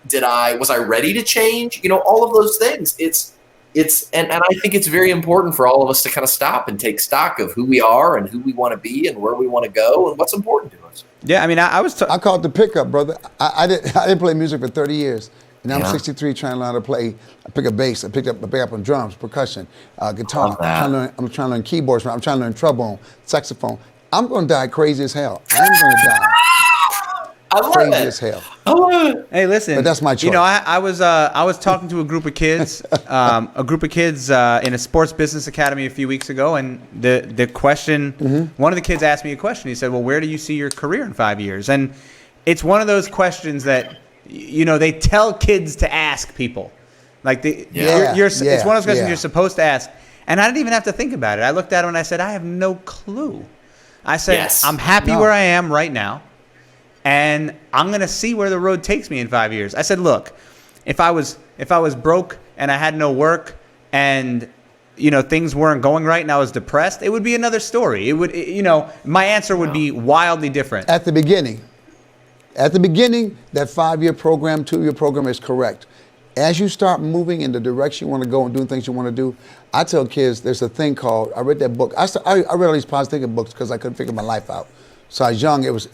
Was I ready to change? You know, all of those things. And I think it's very important for all of us to kind of stop and take stock of who we are and who we want to be and where we want to go and what's important to us. Yeah, I mean, I called the pickup, brother. I didn't play music for 30 years. And I'm 63, trying to learn how to play. I pick up bass. I pick up on drums, percussion, guitar. I'm trying to learn keyboards. I'm trying to learn trombone, saxophone. I'm going to die crazy as hell. I'm going to die. I love crazy it. as hell. Hey, listen. But that's my choice. You know, I was talking to a group of kids, in a sports business academy a few weeks ago, and the question, one of the kids asked me a question. He said, "Well, where do you see your career in 5 years?" And it's one of those questions that, you know, they tell kids to ask people. Like it's one of those questions you're supposed to ask. And I didn't even have to think about it. I looked at him and I said, I have no clue. I said, I'm happy where I am right now. And I'm going to see where the road takes me in 5 years. I said, look, if I was broke and I had no work and, you know, things weren't going right and I was depressed, it would be another story. My answer would be wildly different. At the beginning, that 5-year program, 2-year program is correct. As you start moving in the direction you want to go and doing things you want to do, I tell kids there's a thing called, I read that book. I read all these positive thinking books because I couldn't figure my life out. So I was young. It was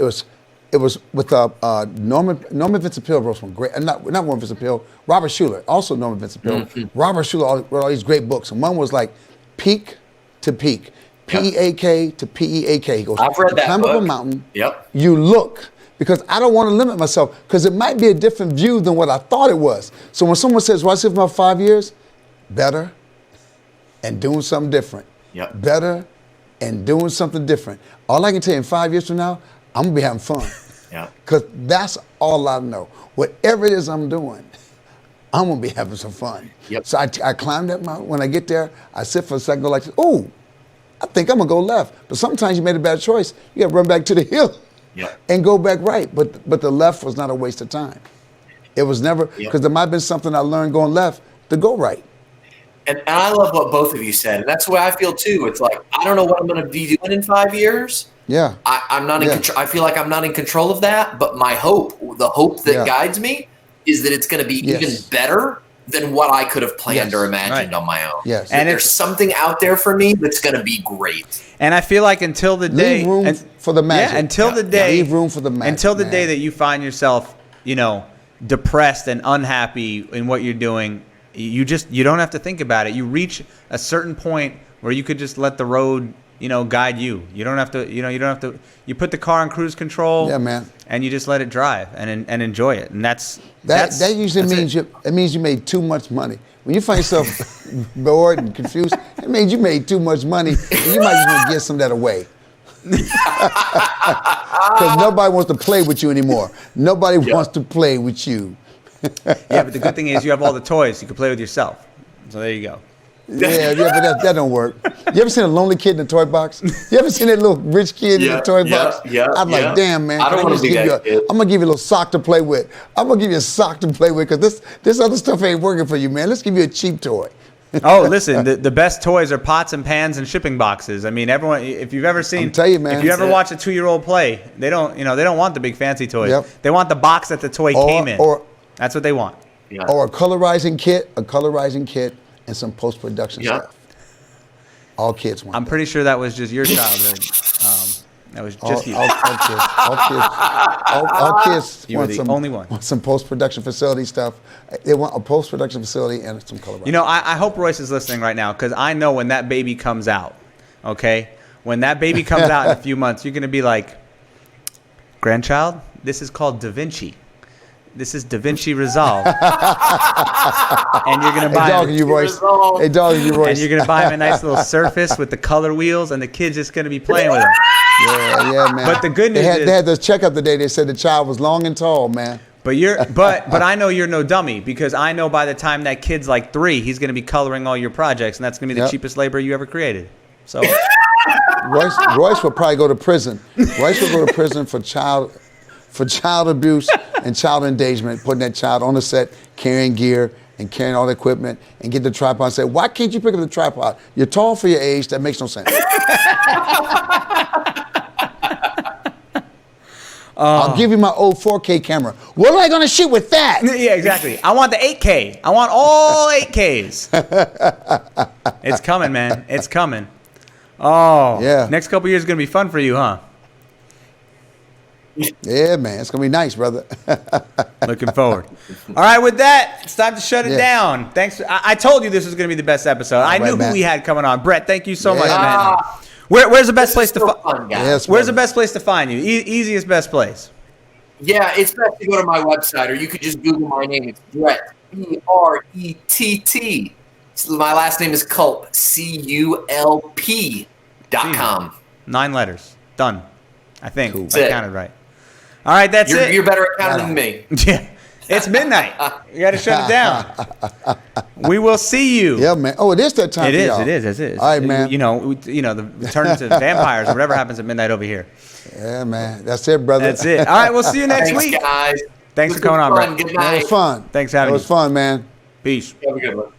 with Norman Vincent Peale wrote some great, not Norman Vincent Peale, Robert Schuller, also Norman Vincent Peale. Robert Schuller wrote all these great books, and one was like Peak to Peak, P-E-A-K to P-E-A-K. He goes, I've read that climb book. up a mountain, Yep. you look. Because I don't want to limit myself, because it might be a different view than what I thought it was. So when someone says, well, I said for about 5 years, better and doing something different. Yep. Better and doing something different. All I can tell you in 5 years from now, I'm going to be having fun. Yeah. Because that's all I know. Whatever it is I'm doing, I'm going to be having some fun. Yep. So I climb that mountain. When I get there, I sit for a second, go like this, ooh, I think I'm going to go left. But sometimes you made a bad choice. You got to run back to the hill. Yep. And go back right. But the left was not a waste of time. It was never, because there might have been something I learned going left to go right. And I love what both of you said. And that's the way I feel too. It's like, I don't know what I'm going to be doing in 5 years. Yeah. I'm not in control. I feel like I'm not in control of that. But my hope, the hope that guides me, is that it's going to be even better than what I could have planned or imagined on my own. Yes. And there's something out there for me that's going to be great. And I feel like until the day, leave room for the magic. Yeah, until the day, leave room for the magic. Until the day that you find yourself, you know, depressed and unhappy in what you're doing, you don't have to think about it. You reach a certain point where you could just let the road, guide you. You don't have to, you put the car on cruise control. Yeah, man. And you just let it drive and enjoy it. And that usually means you made too much money. When you find yourself bored and confused, it means you made too much money, and you might just want to give some of that away. Because nobody wants to play with you anymore. Nobody wants to play with you. Yeah, but the good thing is you have all the toys. You can play with yourself. So there you go. Yeah, but that don't work. You ever seen a lonely kid in a toy box? You ever seen that little rich kid in a toy box? I'm like, damn, man. I don't want to be that kid. I'm going to give you a little sock to play with. I'm going to give you a sock to play with because this other stuff ain't working for you, man. Let's give you a cheap toy. Oh, listen, the best toys are pots and pans and shipping boxes. I mean, everyone, if you've ever seen, tell you, man, if you ever watch a 2-year-old play, they don't want the big fancy toys. Yep. They want the box that the toy came in. That's what they want. Yeah. Or a colorizing kit, and some post-production stuff. All kids want. I'm pretty sure that was just your childhood. That was just you. All kids You were the only one. Want some post-production facility stuff. They want a post-production facility and some colorizing. I hope Royce is listening right now because I know when that baby comes out, okay? When that baby comes out in a few months, you're going to be like, grandchild, this is called Da Vinci. This is Da Vinci Resolve. And you're going to buy And you're going to buy him a nice little Surface with the color wheels, and the kid's just going to be playing with him. Yeah, man. But the good news is... They had this checkup today. They said the child was long and tall, man. But I know you're no dummy because I know by the time that kid's like 3, he's going to be coloring all your projects, and that's going to be the cheapest labor you ever created. So Royce will probably go to prison. Royce will go to prison for child abuse and child endangerment, putting that child on the set, carrying gear and carrying all the equipment, and get the tripod and say, why can't you pick up the tripod? You're tall for your age. That makes no sense. I'll give you my old 4K camera. What am I going to shoot with that? Yeah, exactly. I want the 8K. I want all 8Ks. It's coming, man. It's coming. Oh, yeah. Next couple years is going to be fun for you, huh? Yeah, man. It's going to be nice, brother. Looking forward. All right, with that, it's time to shut it down. Thanks. I told you this was going to be the best episode. I knew who we had coming on. Brett, thank you so much, man. Where's the best place to find you? Where's the best place to find you? Easiest best place. Yeah, it's best to go to my website, or you could just Google my name. It's Brett, Brett. My last name is Culp, CULP.com. 9 letters. Done. I think. Cool. I counted right. All right, that's it. You're better at counting than me. Yeah. It's midnight. You got to shut it down. We will see you. Yeah, man. Oh, it is that time. It is. All right, man. The turn into vampires or whatever happens at midnight over here. Yeah, man. That's it, brother. That's it. All right, we'll see you next week. Thanks, guys. Thanks for coming on, Brett. Good night. It was fun. Thanks for having me. It was fun, man. Peace. Have a good one.